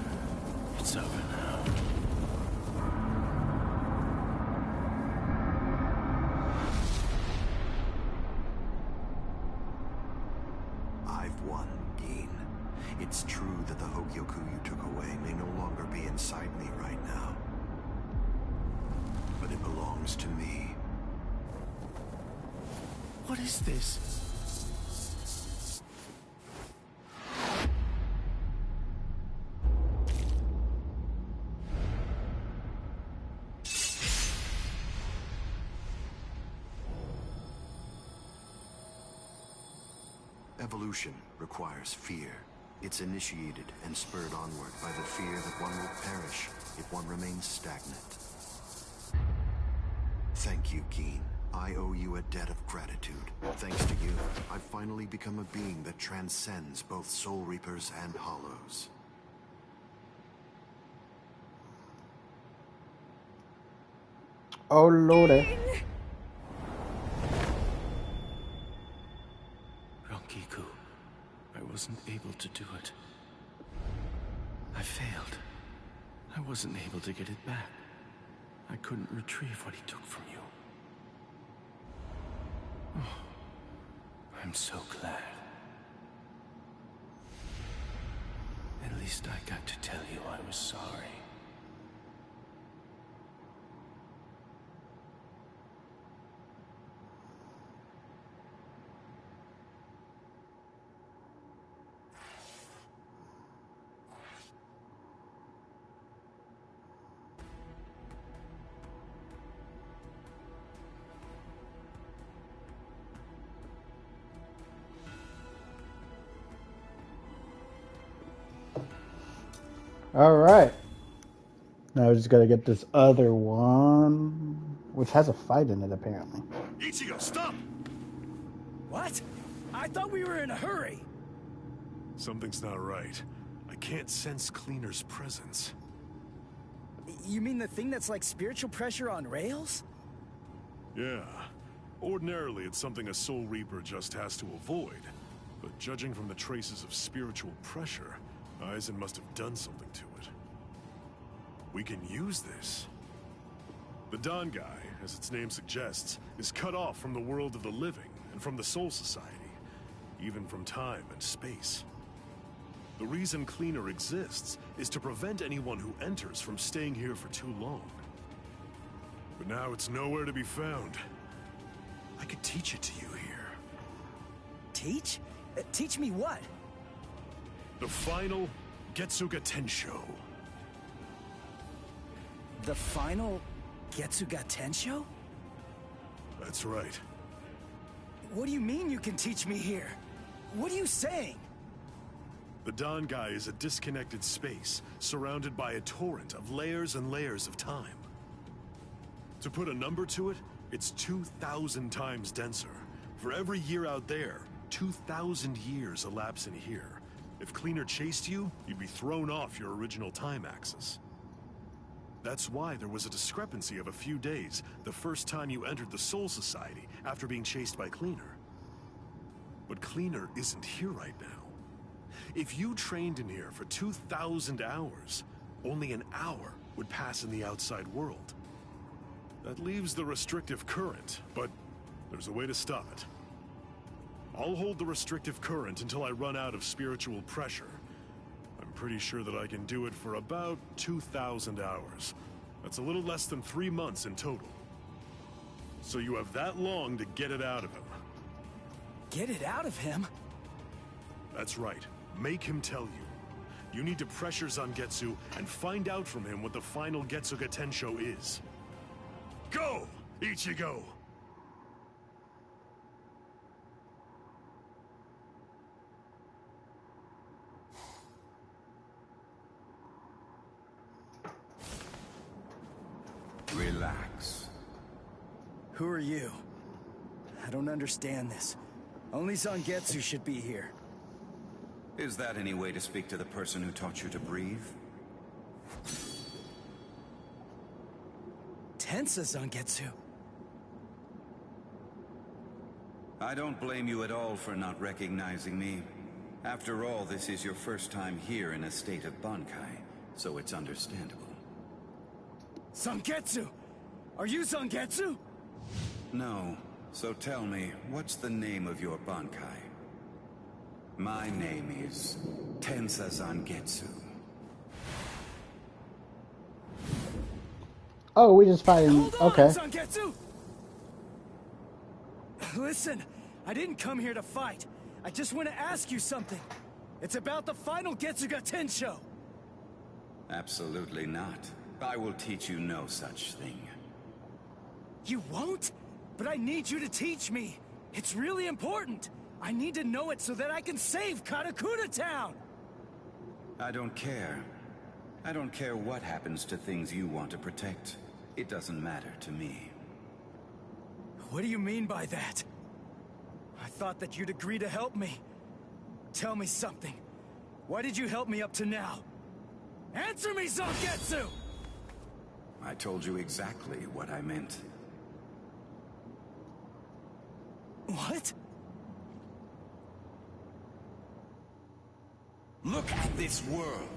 Speaker 5: It's over now.
Speaker 2: I've won, Geen. It's true that the Hogyoku you took away may no longer be inside me right now. But it belongs to me.
Speaker 5: What is this?
Speaker 2: Evolution requires fear. It's initiated and spurred onward by the fear that one will perish if one remains stagnant. Thank you, Geen. I owe you a debt of gratitude. Thanks to you, I've finally become a being that transcends both Soul Reapers and Hollows.
Speaker 1: Oh, Lordy.
Speaker 5: Ronkiku, I wasn't able to do it. I failed. I wasn't able to get it back. I couldn't retrieve what he took from you. Oh, I'm so glad. At least I got to tell you I was sorry.
Speaker 1: All right. Now we just gotta get this other one, which has a fight in it apparently.
Speaker 4: Ichigo, stop!
Speaker 3: What? I thought we were in a hurry.
Speaker 4: Something's not right. I can't sense Cleaner's presence.
Speaker 3: You mean the thing that's like spiritual pressure on rails?
Speaker 4: Yeah. Ordinarily, it's something a Soul Reaper just has to avoid. But judging from the traces of spiritual pressure, Aizen must have done something to it. We can use this. The Dawn Guy, as its name suggests, is cut off from the world of the living and from the Soul Society, even from time and space. The reason Cleaner exists is to prevent anyone who enters from staying here for too long. But now it's nowhere to be found. I could teach it to you here.
Speaker 3: Teach? Teach me what?
Speaker 4: The final Getsuga Tensho.
Speaker 3: The final Getsuga Tensho?
Speaker 4: That's right.
Speaker 3: What do you mean you can teach me here? What are you saying?
Speaker 4: The Dawn Guy is a disconnected space, surrounded by a torrent of layers and layers of time. To put a number to it, it's 2,000 times denser. For every year out there, 2,000 years elapse in here. If Cleaner chased you, you'd be thrown off your original time axis. That's why there was a discrepancy of a few days the first time you entered the Soul Society after being chased by Cleaner. But Cleaner isn't here right now. If you trained in here for 2,000 hours, only an hour would pass in the outside world. That leaves the restrictive current, but there's a way to stop it. I'll hold the restrictive current until I run out of spiritual pressure. I'm pretty sure that I can do it for about 2,000 hours. That's a little less than 3 months in total. So you have that long to get it out of him.
Speaker 3: Get it out of him?
Speaker 4: That's right. Make him tell you. You need to pressure Zangetsu and find out from him what the final Getsuga Tensho is. Go, Ichigo!
Speaker 5: Relax.
Speaker 3: Who are you? I don't understand this. Only Zangetsu should be here.
Speaker 7: Is that any way to speak to the person who taught you to breathe?
Speaker 3: Tensa Zangetsu.
Speaker 7: I don't blame you at all for not recognizing me. After all, this is your first time here in a state of Bankai, so it's understandable.
Speaker 3: Zangetsu! Are you Zangetsu?
Speaker 7: No. So tell me, what's the name of your Bankai? My name is Tensa Zangetsu.
Speaker 1: Oh, we just fighting.
Speaker 3: Hold on,
Speaker 1: Okay.
Speaker 3: Zangetsu! Listen, I didn't come here to fight. I just want to ask you something. It's about the final Getsuga Tensho.
Speaker 7: Absolutely not. I will teach you no such thing.
Speaker 3: You won't? But I need you to teach me. It's really important. I need to know it so that I can save Karakura Town.
Speaker 7: I don't care. I don't care what happens to things you want to protect. It doesn't matter to me.
Speaker 3: What do you mean by that? I thought that you'd agree to help me. Tell me something. Why did you help me up to now? Answer me, Zangetsu!
Speaker 7: I told you exactly what I meant.
Speaker 3: What?
Speaker 7: Look at this world!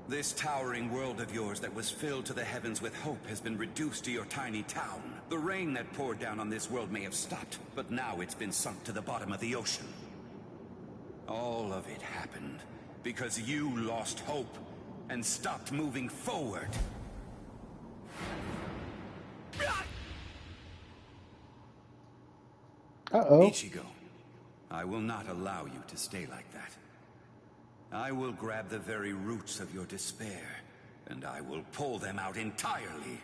Speaker 7: This towering world of yours that was filled to the heavens with hope has been reduced to your tiny town. The rain that poured down on this world may have stopped, but now it's been sunk to the bottom of the ocean. All of it happened because you lost hope and stopped moving forward.
Speaker 1: Uh-oh.
Speaker 7: Ichigo, I will not allow you to stay like that. I will grab the very roots of your despair, and I will pull them out entirely.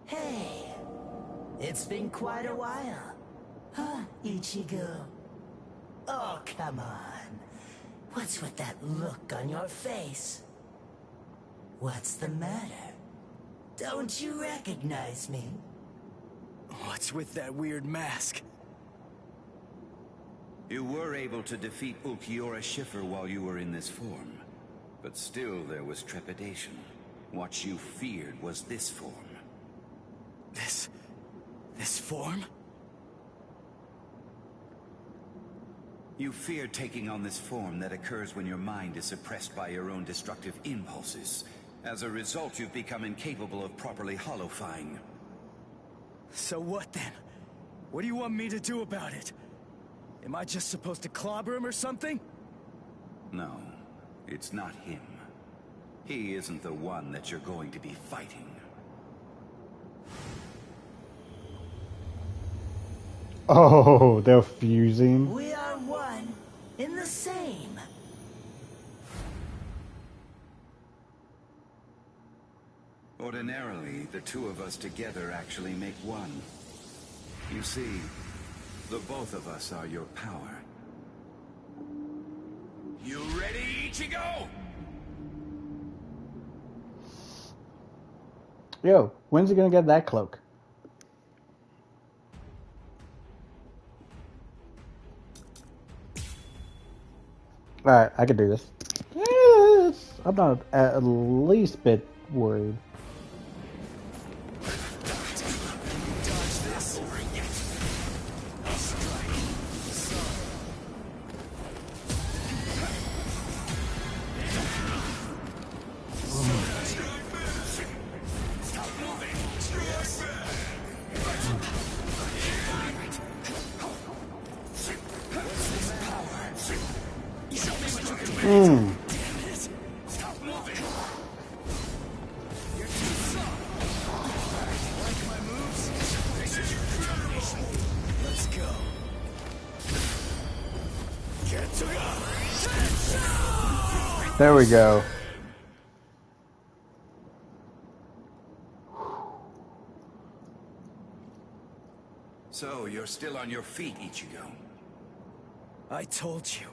Speaker 8: Hey, it's been quite a while. Huh, Ichigo? Oh, come on. What's with that look on your face? What's the matter? Don't you recognize me?
Speaker 3: What's with that weird mask?
Speaker 7: You were able to defeat Ulquiorra Schiffer while you were in this form. But still there was trepidation. What you feared was this form.
Speaker 3: This form?
Speaker 7: You fear taking on this form that occurs when your mind is suppressed by your own destructive impulses. As a result, you've become incapable of properly holofying.
Speaker 3: So what then? What do you want me to do about it? Am I just supposed to clobber him or something?
Speaker 7: No, it's not him. He isn't the one that you're going to be fighting.
Speaker 1: Oh, they're fusing.
Speaker 8: We are one in the same.
Speaker 7: Ordinarily, the two of us together actually make one. You see, the both of us are your power. You ready, Ichigo?
Speaker 1: Yo, when's he gonna get that cloak? Alright, I can do this. Yes! I'm not at least bit worried. There we go.
Speaker 7: So, you're still on your feet, Ichigo.
Speaker 3: I told you.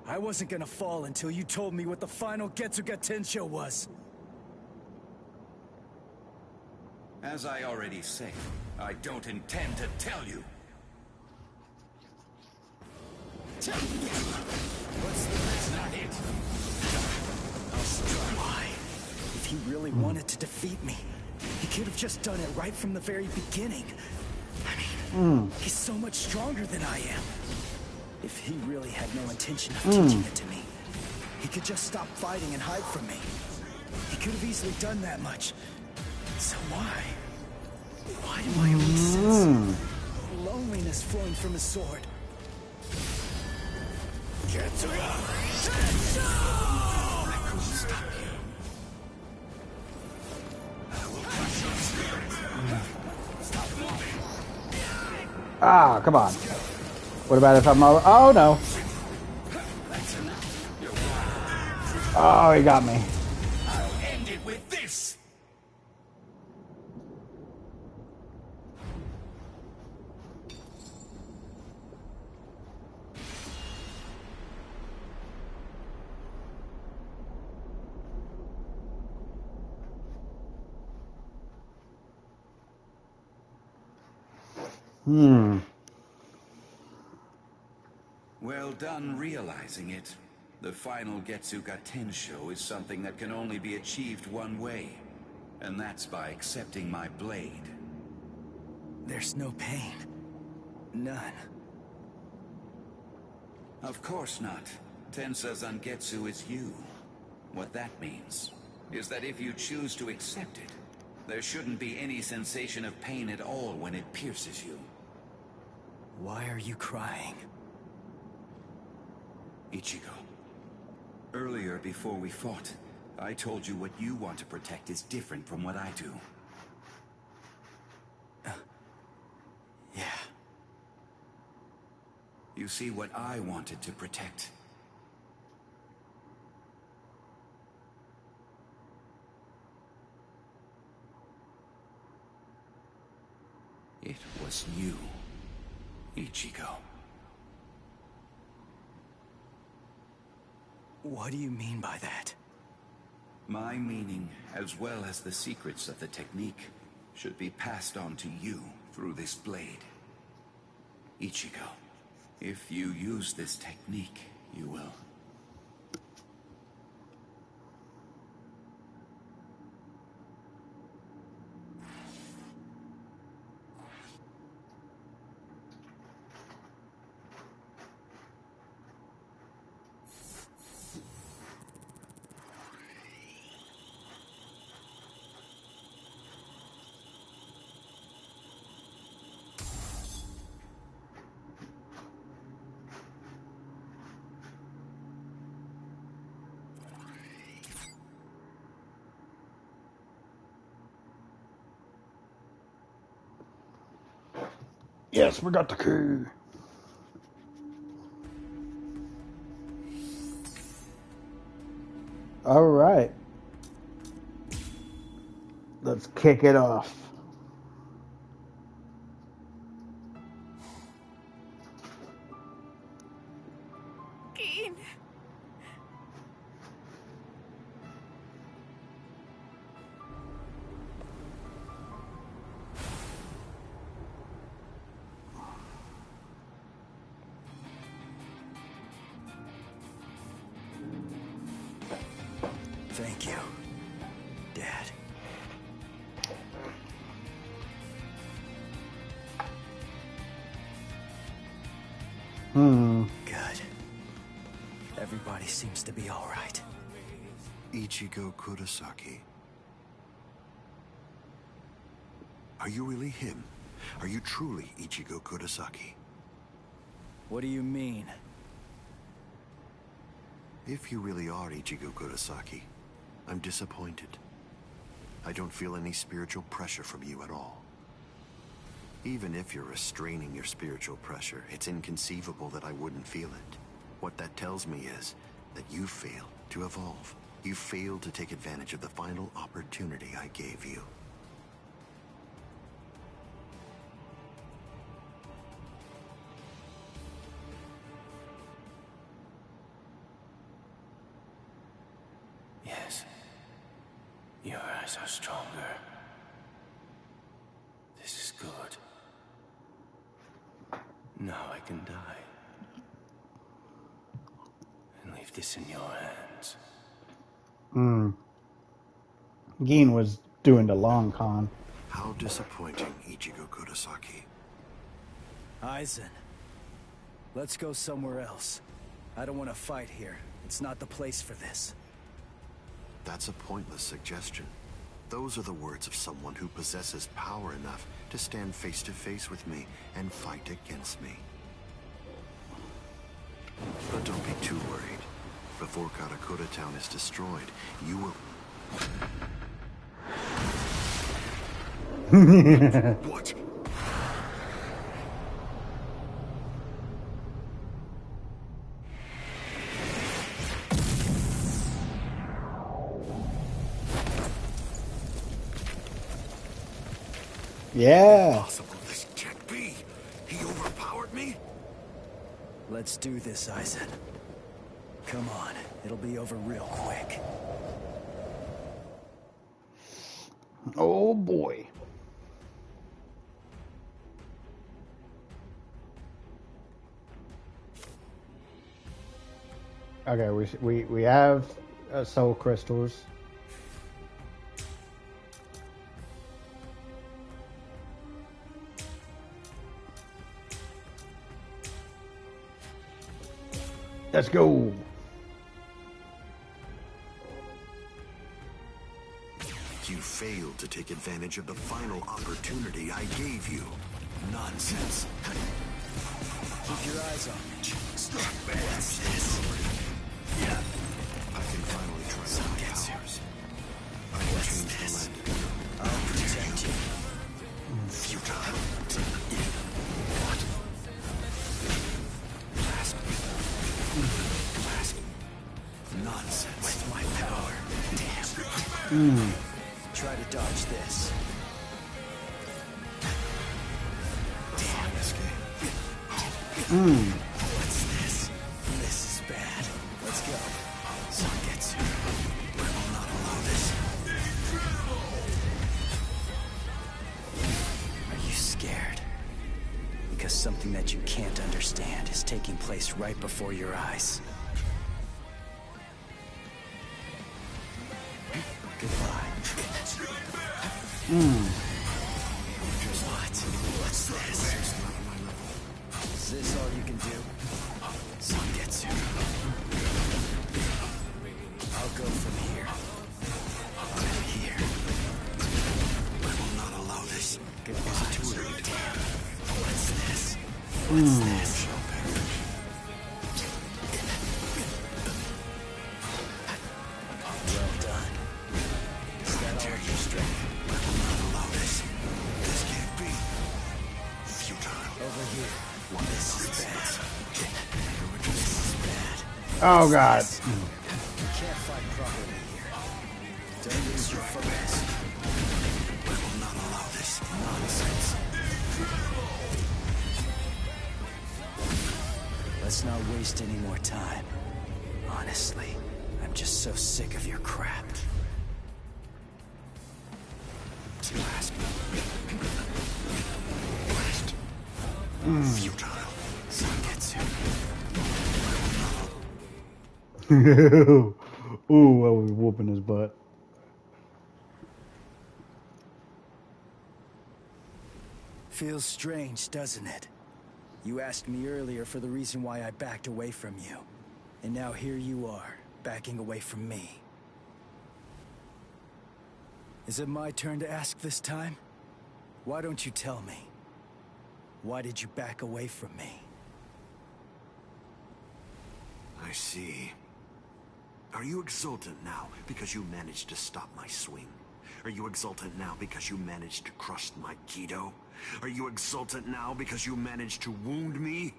Speaker 3: I wasn't gonna fall until you told me what the final Getsuga Tensho was.
Speaker 7: As I already said, I don't intend to tell you. That's not it.
Speaker 3: Why? If he really wanted to defeat me, he could have just done it right from the very beginning. I mean, he's so much stronger than I am. If he really had no intention of teaching it to me, he could just stop fighting and hide from me. He could have easily done that much. So why? Why do I always sense loneliness flowing from his sword? Getsuga!
Speaker 7: I couldn't stop you. I will crush your spirit. Stop moving.
Speaker 1: Ah, come on. What about if I'm over? Oh, no. Oh, he got me.
Speaker 7: I'll end it with this. Well done realizing it. The final Getsuga Tensho is something that can only be achieved one way. And that's by accepting my blade.
Speaker 3: There's no pain. None.
Speaker 7: Of course not. Tensa Zangetsu is you. What that means is that if you choose to accept it, there shouldn't be any sensation of pain at all when it pierces you.
Speaker 3: Why are you crying?
Speaker 7: Ichigo, earlier before we fought, I told you what you want to protect is different from what I do.
Speaker 3: Yeah.
Speaker 7: You see, what I wanted to protect. It was you, Ichigo.
Speaker 3: What do you mean by that?
Speaker 7: My meaning, as well as the secrets of the technique, should be passed on to you through this blade. Ichigo, if you use this technique, you will.
Speaker 1: Yes, we got the key. All right. Let's kick it off.
Speaker 6: Keen.
Speaker 3: Thank you, Dad. Good. Everybody seems to be all right.
Speaker 2: Ichigo Kurosaki. Are you really him? Are you truly Ichigo Kurosaki?
Speaker 3: What do you mean?
Speaker 2: If you really are Ichigo Kurosaki, I'm disappointed. I don't feel any spiritual pressure from you at all. Even if you're restraining your spiritual pressure, it's inconceivable that I wouldn't feel it. What that tells me is that you failed to evolve. You failed to take advantage of the final opportunity I gave you.
Speaker 5: Yes. Your eyes are stronger. This is good. Now I can die. And leave this in your hands.
Speaker 1: Gin was doing the long con.
Speaker 2: How disappointing, Ichigo Kurosaki.
Speaker 3: Aizen, let's go somewhere else. I don't want to fight here. It's not the place for this.
Speaker 2: That's a pointless suggestion. Those are the words of someone who possesses power enough to stand face to face with me and fight against me. But don't be too worried. Before Karakura Town is destroyed, you will... What?
Speaker 1: Yeah.
Speaker 2: Possible this can't be. He overpowered me?
Speaker 3: Let's do this, Aizen. Come on, it'll be over real quick.
Speaker 1: Oh boy. Okay, we have soul crystals. Let's go.
Speaker 2: You failed to take advantage of the final opportunity I gave you. Nonsense.
Speaker 3: Keep your eyes on me.
Speaker 2: What's this? Yeah. I can finally try out my powers. I can change the land.
Speaker 3: I'll protect you.
Speaker 2: Futile. What? Blast. Blast. Nonsense.
Speaker 3: With my power.
Speaker 2: Damn.
Speaker 3: Try to dodge this.
Speaker 2: Damn this game.
Speaker 3: What's this? This is bad. Let's go. Zangetsu.
Speaker 2: I will not allow this.
Speaker 3: Are you scared? Because something that you can't understand is taking place right before your eyes. Goodbye. What? What's this? Is this all you can do? Zangetsu. I'll go from here. I'm here.
Speaker 2: I will not allow this.
Speaker 3: Goodbye.
Speaker 2: Is it too early to end?
Speaker 3: What's this? What's this?
Speaker 2: Shall perish.
Speaker 3: Well done. Is that all of your strength?
Speaker 2: I will not allow this. This can't be. Futile.
Speaker 3: Over here. This is bad. This is bad.
Speaker 1: Oh god.
Speaker 3: You can't fight properly here. Don't lose your focus.
Speaker 2: I will not allow this nonsense.
Speaker 3: Let's not waste any more time. Honestly, I'm just so sick of your crap.
Speaker 2: Blast. Blast. Futile.
Speaker 3: Zangetsu.
Speaker 1: Ooh, I was whooping his butt.
Speaker 3: Feels strange, doesn't it? You asked me earlier for the reason why I backed away from you. And now here you are, backing away from me. Is it my turn to ask this time? Why don't you tell me? Why did you back away from me?
Speaker 2: I see. Are you exultant now because you managed to stop my swing? Are you exultant now because you managed to crush my Kido? Are you exultant now because you managed to wound me?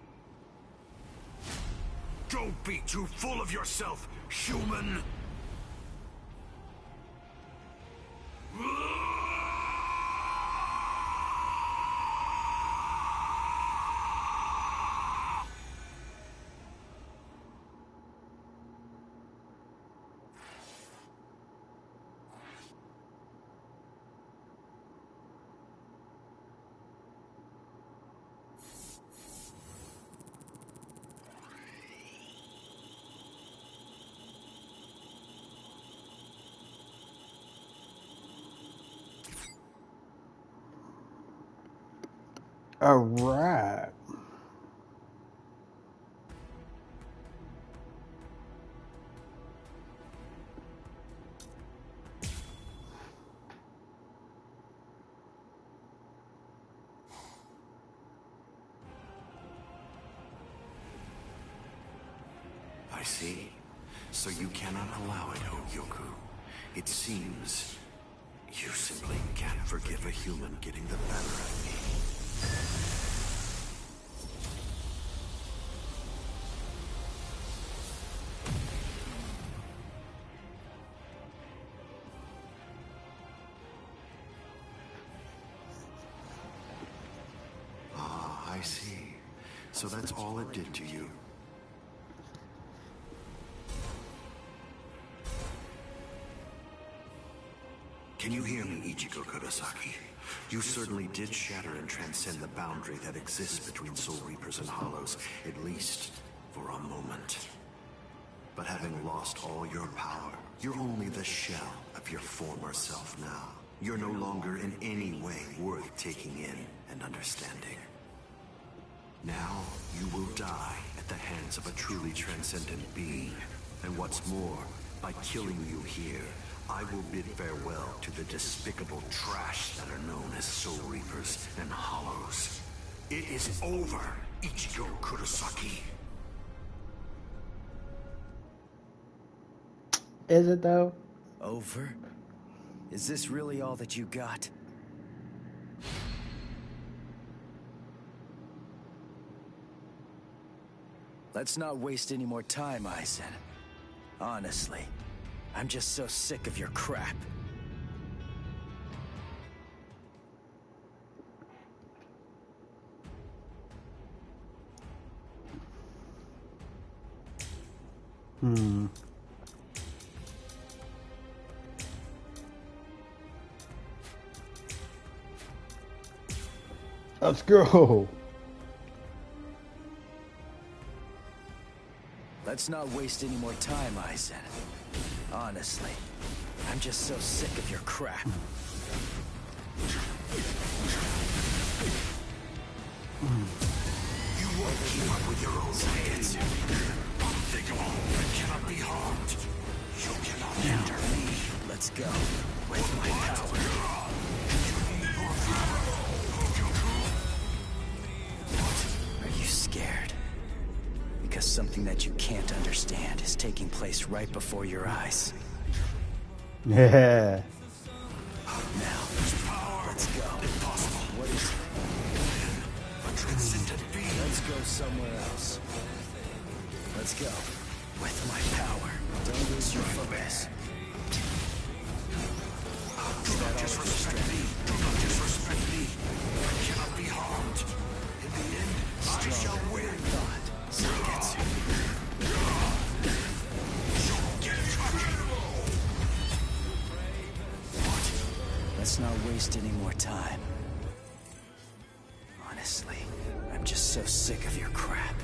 Speaker 2: Don't be too full of yourself, human!
Speaker 1: All right.
Speaker 2: I see. So you cannot allow it, Hogyoku. It seems you simply can't forgive a human getting the better of me. Ah, I see. So that's all it did to you. Can you hear me, Ichigo Kurosaki? You certainly did shatter and transcend the boundary that exists between Soul Reapers and Hollows, at least for a moment. But having lost all your power, you're only the shell of your former self now. You're no longer in any way worth taking in and understanding. Now you will die at the hands of a truly transcendent being. And what's more, by killing you here, I will bid farewell to the despicable trash that are known as Soul Reapers and Hollows. It is over, Ichigo Kurosaki.
Speaker 1: Is it though?
Speaker 3: Over? Is this really all that you got? Let's not waste any more time, Aizen. Honestly, I'm just so sick of your crap.
Speaker 1: Let's go.
Speaker 3: Let's not waste any more time, Aizen. Honestly, I'm just so sick of your crap.
Speaker 2: You won't keep up with your own science. Unthinkable. You cannot be harmed. You cannot hinder me.
Speaker 3: Let's go. With my power. Are you scared? Because something that you can't understand is taking place right before your eyes.
Speaker 1: Yeah.
Speaker 3: Now, let's go.
Speaker 2: Impossible.
Speaker 3: What is it?
Speaker 2: A transcendent being.
Speaker 3: Let's go somewhere else. Let's go. With my power. Don't lose your focus.
Speaker 2: Do not disrespect me. Do not disrespect me. I cannot be harmed. In the end, I shall win.
Speaker 3: Thought. Zangetsu. Let's not waste any more time. Honestly, I'm just so sick of your crap.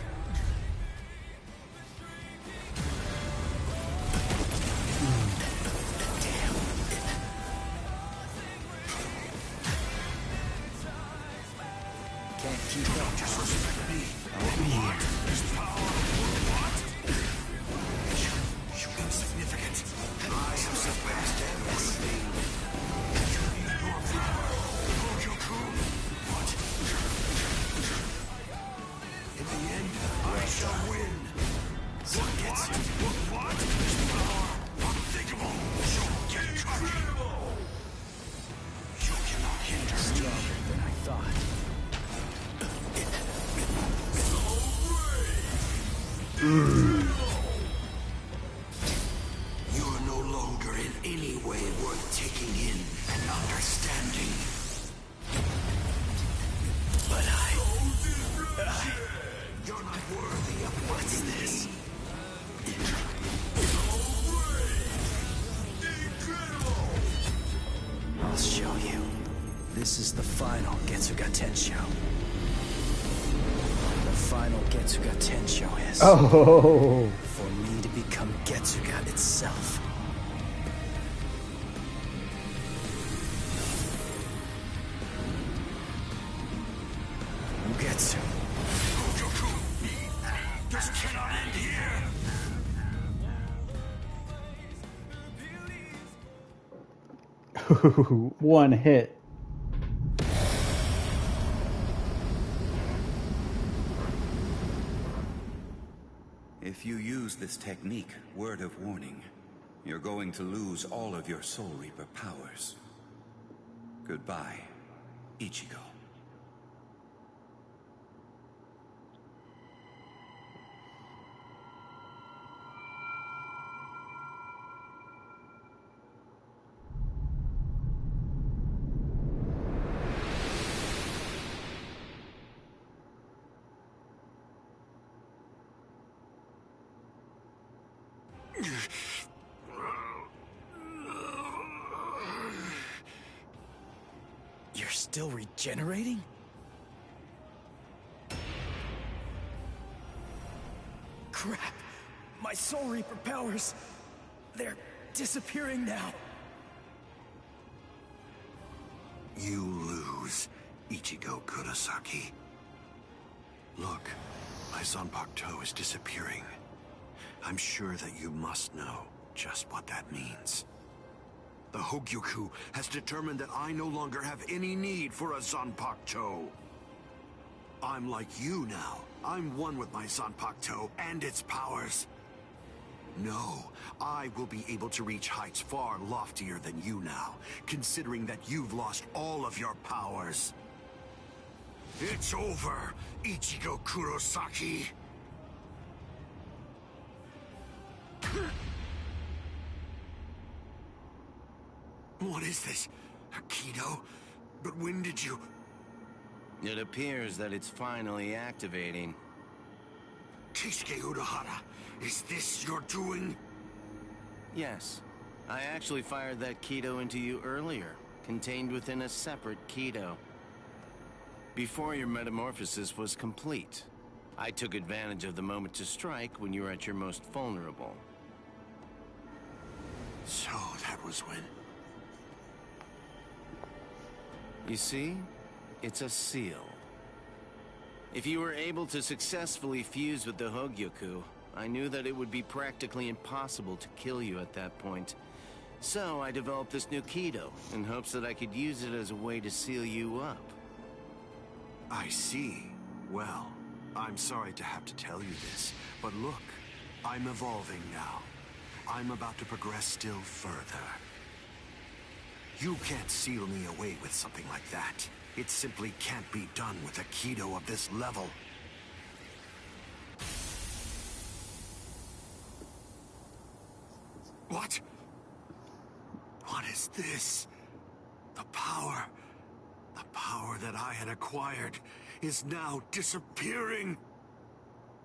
Speaker 3: Can't keep up.
Speaker 2: Disrespect me.
Speaker 3: I'll be here.
Speaker 2: You insignificant. I am surpassed everything. What? In the end, I shall win. Zangetsu. What? Power. Unthinkable. You cannot hinder me.
Speaker 3: Stronger than I thought.
Speaker 2: You are no longer in any way worth taking in and understanding.
Speaker 3: But
Speaker 2: You're not worthy of what's this.
Speaker 3: I'll show you. This is the final Getsuga Tensho. The final Getsuga Tensho is
Speaker 1: Oh.
Speaker 3: for me to become Getsuga itself. Ugetsu.
Speaker 2: This cannot end here.
Speaker 1: One hit.
Speaker 7: If you use this technique, word of warning, you're going to lose all of your Soul Reaper powers. Goodbye, Ichigo.
Speaker 3: You're still regenerating? Crap! My Soul Reaper powers, they're disappearing now.
Speaker 2: You lose, Ichigo Kurosaki. Look, my Zanpakuto is disappearing. I'm sure that you must know just what that means. The Hogyoku has determined that I no longer have any need for a Zanpakuto. I'm like you now. I'm one with my Zanpakuto and its powers. No, I will be able to reach heights far loftier than you now, considering that you've lost all of your powers. It's over, Ichigo Kurosaki! What is this? Aikido? But when did you...
Speaker 5: It appears that it's finally activating.
Speaker 2: Keisuke Urahara, is this your doing?
Speaker 5: Yes. I actually fired that Kido into you earlier, contained within a separate Kido. Before your metamorphosis was complete, I took advantage of the moment to strike when you were at your most vulnerable.
Speaker 2: So that was when...
Speaker 5: You see? It's a seal. If you were able to successfully fuse with the Hogyoku, I knew that it would be practically impossible to kill you at that point. So I developed this new Kido, in hopes that I could use it as a way to seal you up.
Speaker 2: I see. Well, I'm sorry to have to tell you this, but look, I'm evolving now. I'm about to progress still further. You can't seal me away with something like that. It simply can't be done with a Kido of this level. What? What is this? The power that I had acquired is now disappearing.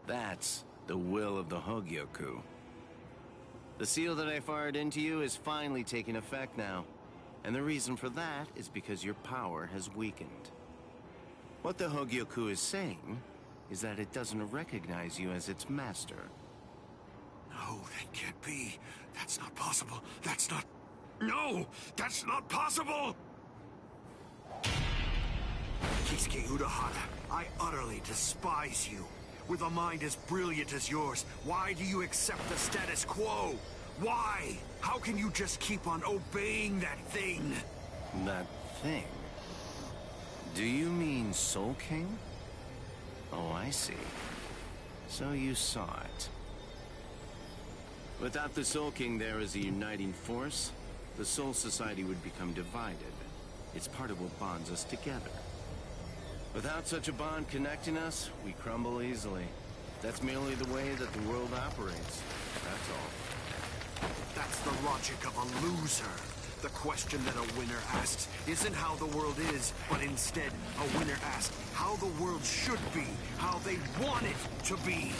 Speaker 5: That's the will of the Hogyoku. The seal that I fired into you is finally taking effect now. And the reason for that is because your power has weakened. What the Hogyoku is saying is that it doesn't recognize you as its master.
Speaker 2: No, that can't be. That's not possible. That's not... No! That's not possible! Keisuke Urahara, I utterly despise you. With a mind as brilliant as yours, why do you accept the status quo? Why? How can you just keep on obeying that thing?
Speaker 5: That thing? Do you mean Soul King? Oh, I see. So you saw it. Without the Soul King there as a uniting force, the Soul Society would become divided. It's part of what bonds us together. Without such a bond connecting us, we crumble easily. That's merely the way that the world operates. That's all.
Speaker 2: That's the logic of a loser. The question that a winner asks isn't how the world is, but instead, a winner asks how the world should be, how they want it to be.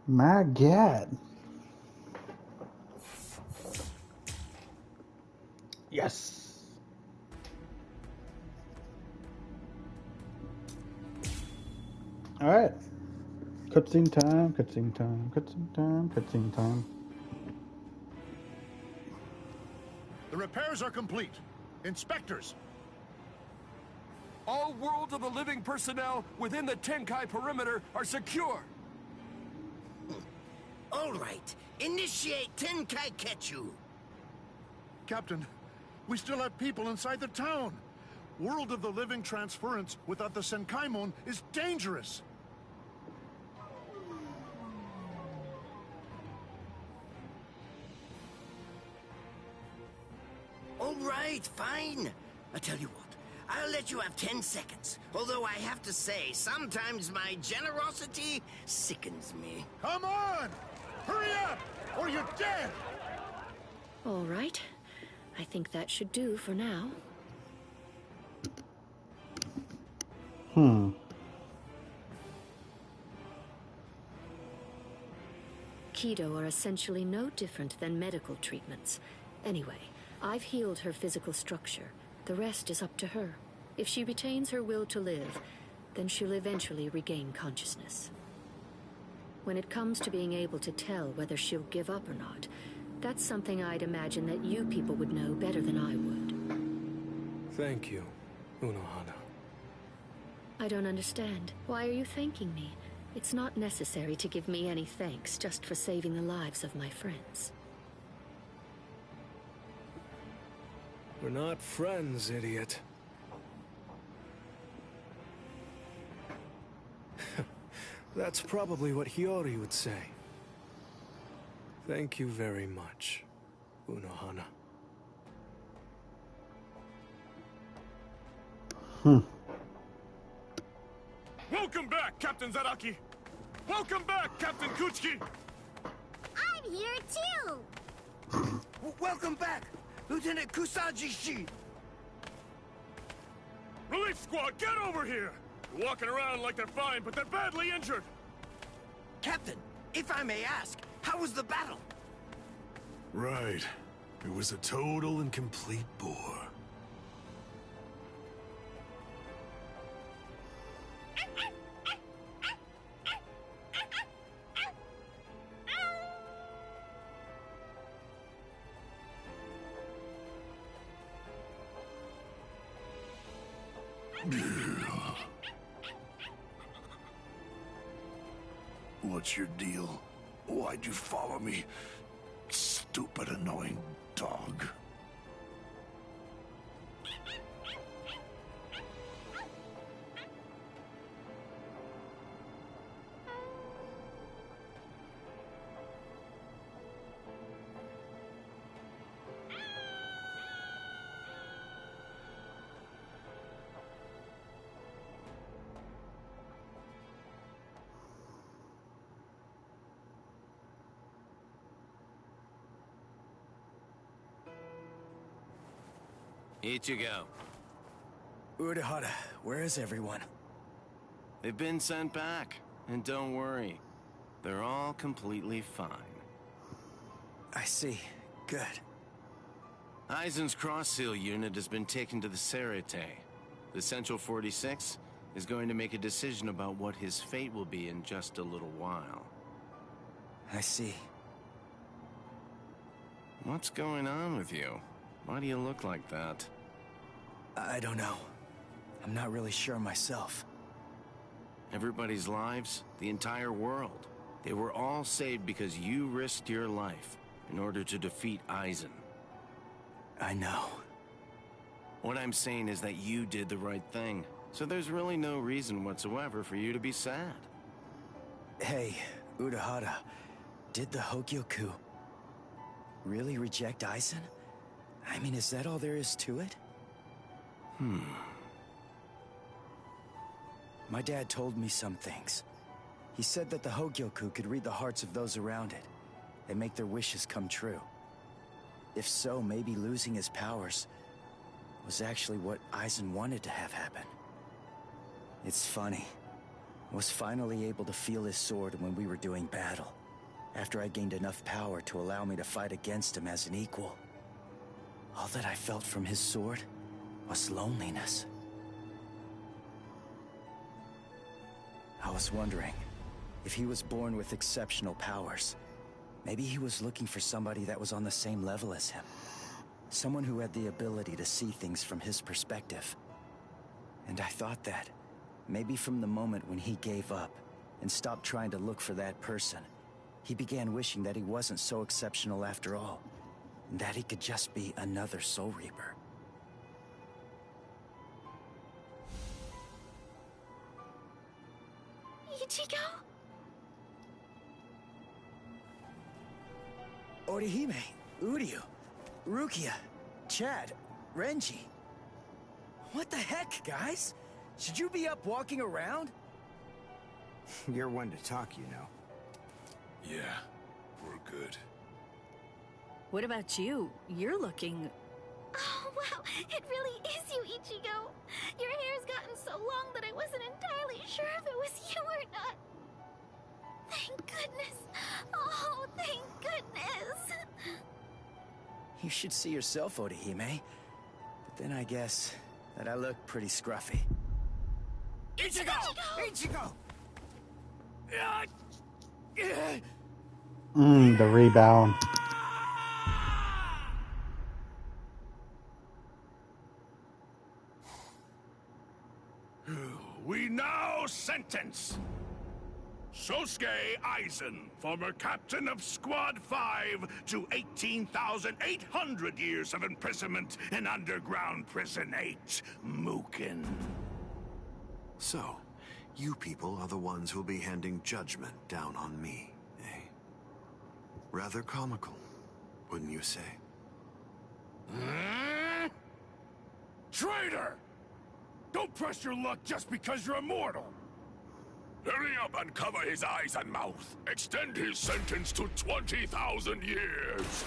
Speaker 1: My God. Yes. All right. Cutscene time, cutscene time, cutscene time, cutscene time.
Speaker 9: The repairs are complete. Inspectors!
Speaker 10: All World of the Living personnel within the Tenkai perimeter are secure.
Speaker 8: All right. Initiate Tenkai Ketchu.
Speaker 9: Captain, we still have people inside the town. World of the Living transference without the Senkaimon is dangerous.
Speaker 8: All right, fine. I tell you what, I'll let you have 10 seconds. Although I have to say, sometimes my generosity sickens me.
Speaker 9: Come on! Hurry up, or you're dead!
Speaker 11: All right. I think that should do for now. Kido are essentially no different than medical treatments. Anyway, I've healed her physical structure, The rest is up to her. If she retains her will to live, then she'll eventually regain consciousness. When it comes to being able to tell whether she'll give up or not, that's something I'd imagine that you people would know better than I would.
Speaker 12: Thank you, Unohana.
Speaker 11: I don't understand. Why are you thanking me? It's not necessary to give me any thanks just for saving the lives of my friends.
Speaker 12: We're not friends, idiot. That's probably what Hiyori would say. Thank you very much, Unohana.
Speaker 10: Welcome back, Captain Zaraki! Welcome back, Captain Kuchiki!
Speaker 13: I'm here too!
Speaker 3: Welcome back, Lieutenant Kusanji-shi!
Speaker 10: Relief squad, get over here! They're walking around like they're fine, but they're badly injured!
Speaker 3: Captain, if I may ask, how was the battle?
Speaker 4: Right. It was a total and complete bore.
Speaker 9: What's your deal? Why'd you follow me? Stupid, annoying dog.
Speaker 5: Ichigo.
Speaker 3: Urahara, where is everyone?
Speaker 5: They've been sent back. And don't worry. They're all completely fine.
Speaker 3: I see. Good.
Speaker 5: Aizen's cross-seal unit has been taken to the Serete. The Central 46 is going to make a decision about what his fate will be in just a little while.
Speaker 3: I see.
Speaker 5: What's going on with you? Why do you look like that?
Speaker 3: I don't know. I'm not really sure myself.
Speaker 5: Everybody's lives, the entire world, they were all saved because you risked your life in order to defeat Aizen.
Speaker 3: I know.
Speaker 5: What I'm saying is that you did the right thing, so there's really no reason whatsoever for you to be sad.
Speaker 3: Hey, Urahara, did the Hogyoku really reject Aizen? I mean, is that all there is to it? My dad told me some things. He said that the Hogyoku could read the hearts of those around it and make their wishes come true. If so, maybe losing his powers was actually what Aizen wanted to have happen. It's funny. I was finally able to feel his sword when we were doing battle, after I gained enough power to allow me to fight against him as an equal. All that I felt from his sword was loneliness. I was wondering if he was born with exceptional powers. Maybe he was looking for somebody that was on the same level as him. Someone who had the ability to see things from his perspective. And I thought that, maybe from the moment when he gave up and stopped trying to look for that person, he began wishing that he wasn't so exceptional after all, and that he could just be another Soul Reaper.
Speaker 13: Ichigo?
Speaker 3: Orihime, Uryu, Rukia, Chad, Renji. What the heck, guys? Should you be up walking around?
Speaker 14: You're one to talk, you know.
Speaker 4: Yeah, we're good.
Speaker 6: What about you? You're looking...
Speaker 13: Oh, wow, it really is you, Ichigo. Your hair's gotten so long that I wasn't entirely sure if it was you or not. Thank goodness. Oh, thank goodness.
Speaker 3: You should see yourself, Orihime. But
Speaker 14: Then I guess that I look pretty scruffy.
Speaker 10: Ichigo! Ichigo!
Speaker 1: The rebound.
Speaker 10: We now sentence Sosuke Aizen, former captain of Squad 5, to 18,800 years of imprisonment in underground prison 8, Mukin.
Speaker 2: So, you people are the ones who'll be handing judgment down on me, eh? Rather comical, wouldn't you say?
Speaker 10: Traitor! Don't press your luck just because you're immortal! Hurry up and cover his eyes and mouth. Extend his sentence to 20,000 years.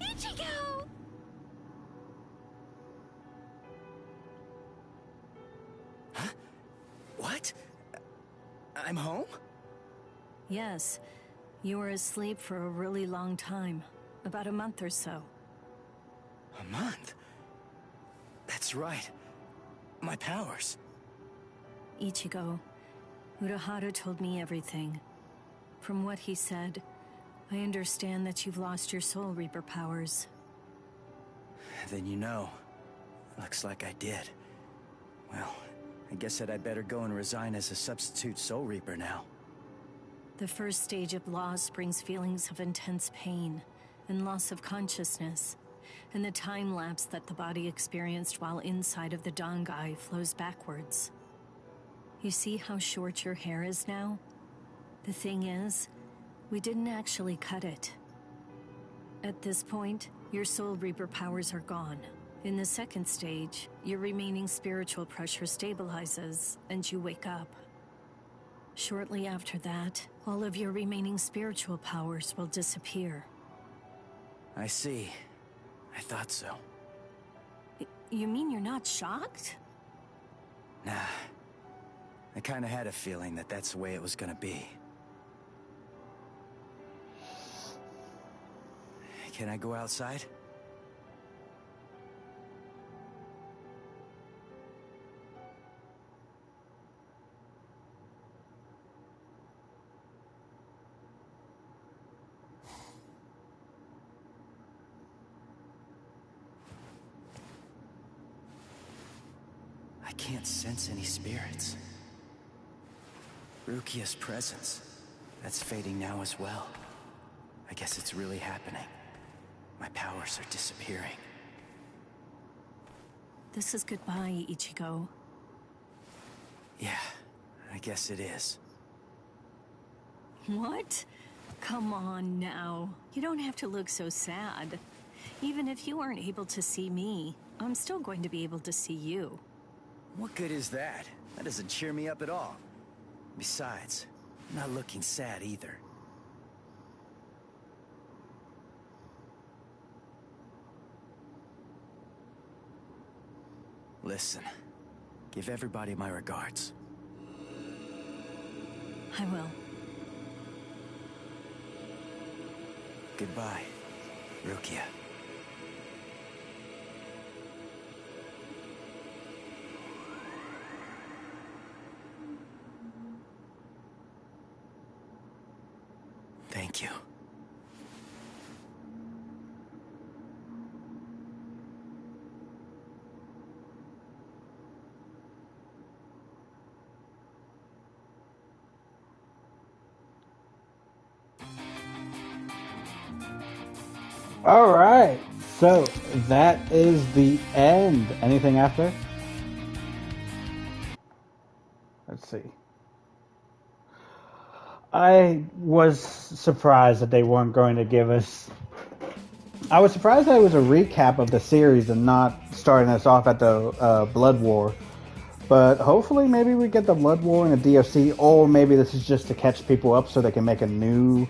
Speaker 13: Ichigo!
Speaker 14: Huh? What? I'm home?
Speaker 15: Yes. You were asleep for a really long time. About a month or so.
Speaker 14: A month? That's right. My powers.
Speaker 15: Ichigo, Urahara told me everything. From what he said, I understand that you've lost your Soul Reaper powers.
Speaker 14: Then you know. Looks like I did. Well, I guess that I'd better go and resign as a substitute Soul Reaper now.
Speaker 15: The first stage of loss brings feelings of intense pain and loss of consciousness, and the time lapse that the body experienced while inside of the Dangai flows backwards. You see how short your hair is now? The thing is, we didn't actually cut it. At this point, your Soul Reaper powers are gone. In the second stage, your remaining spiritual pressure stabilizes, and you wake up. Shortly after that, all of your remaining spiritual powers will disappear.
Speaker 14: I see. I thought so.
Speaker 15: You mean you're not shocked?
Speaker 14: Nah. I kinda had a feeling that that's the way it was gonna be. Can I go outside? I can't sense any spirits. Rukia's presence, that's fading now as well. I guess it's really happening. My powers are disappearing.
Speaker 15: This is goodbye, Ichigo.
Speaker 14: Yeah, I guess it is.
Speaker 15: What? Come on now. You don't have to look so sad. Even if you aren't able to see me, I'm still going to be able to see you.
Speaker 14: What good is that? That doesn't cheer me up at all. Besides, I'm not looking sad either. Listen, give everybody my regards.
Speaker 15: I will.
Speaker 14: Goodbye, Rukia. Thank you.
Speaker 1: All right, so that is the end. Anything after? Let's see. I was surprised that they weren't going to give us... I was surprised that it was a recap of the series and not starting us off at the Blood War. But hopefully maybe we get the Blood War in a DLC, or maybe this is just to catch people up so they can make a new...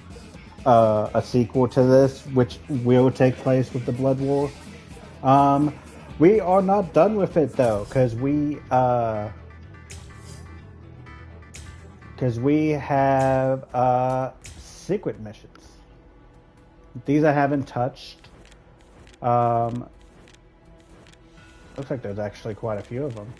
Speaker 1: a sequel to this, which will take place with the Blood War. We are not done with it though, because we have secret missions. These I haven't touched. Looks like there's actually quite a few of them.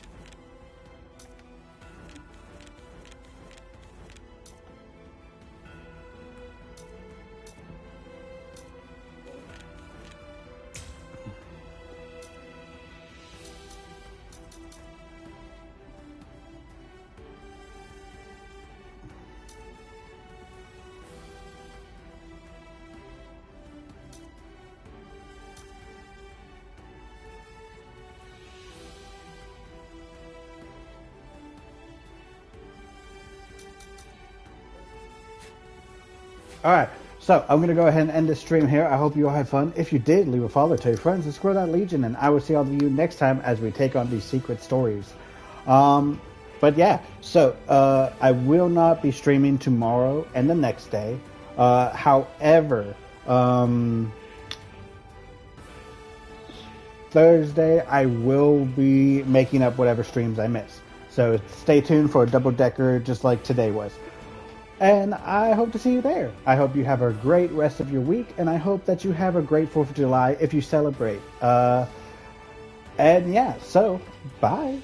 Speaker 1: Alright, so I'm going to go ahead and end this stream here. I hope you all had fun. If you did, leave a follow, tell your friends, and scroll that Legion, and I will see all of you next time as we take on these secret stories. But yeah, so I will not be streaming tomorrow and the next day. However, Thursday I will be making up whatever streams I miss. So stay tuned for a double-decker just like today was. And I hope to see you there. I hope you have a great rest of your week, and I hope that you have a great 4th of July if you celebrate. And yeah, so, bye.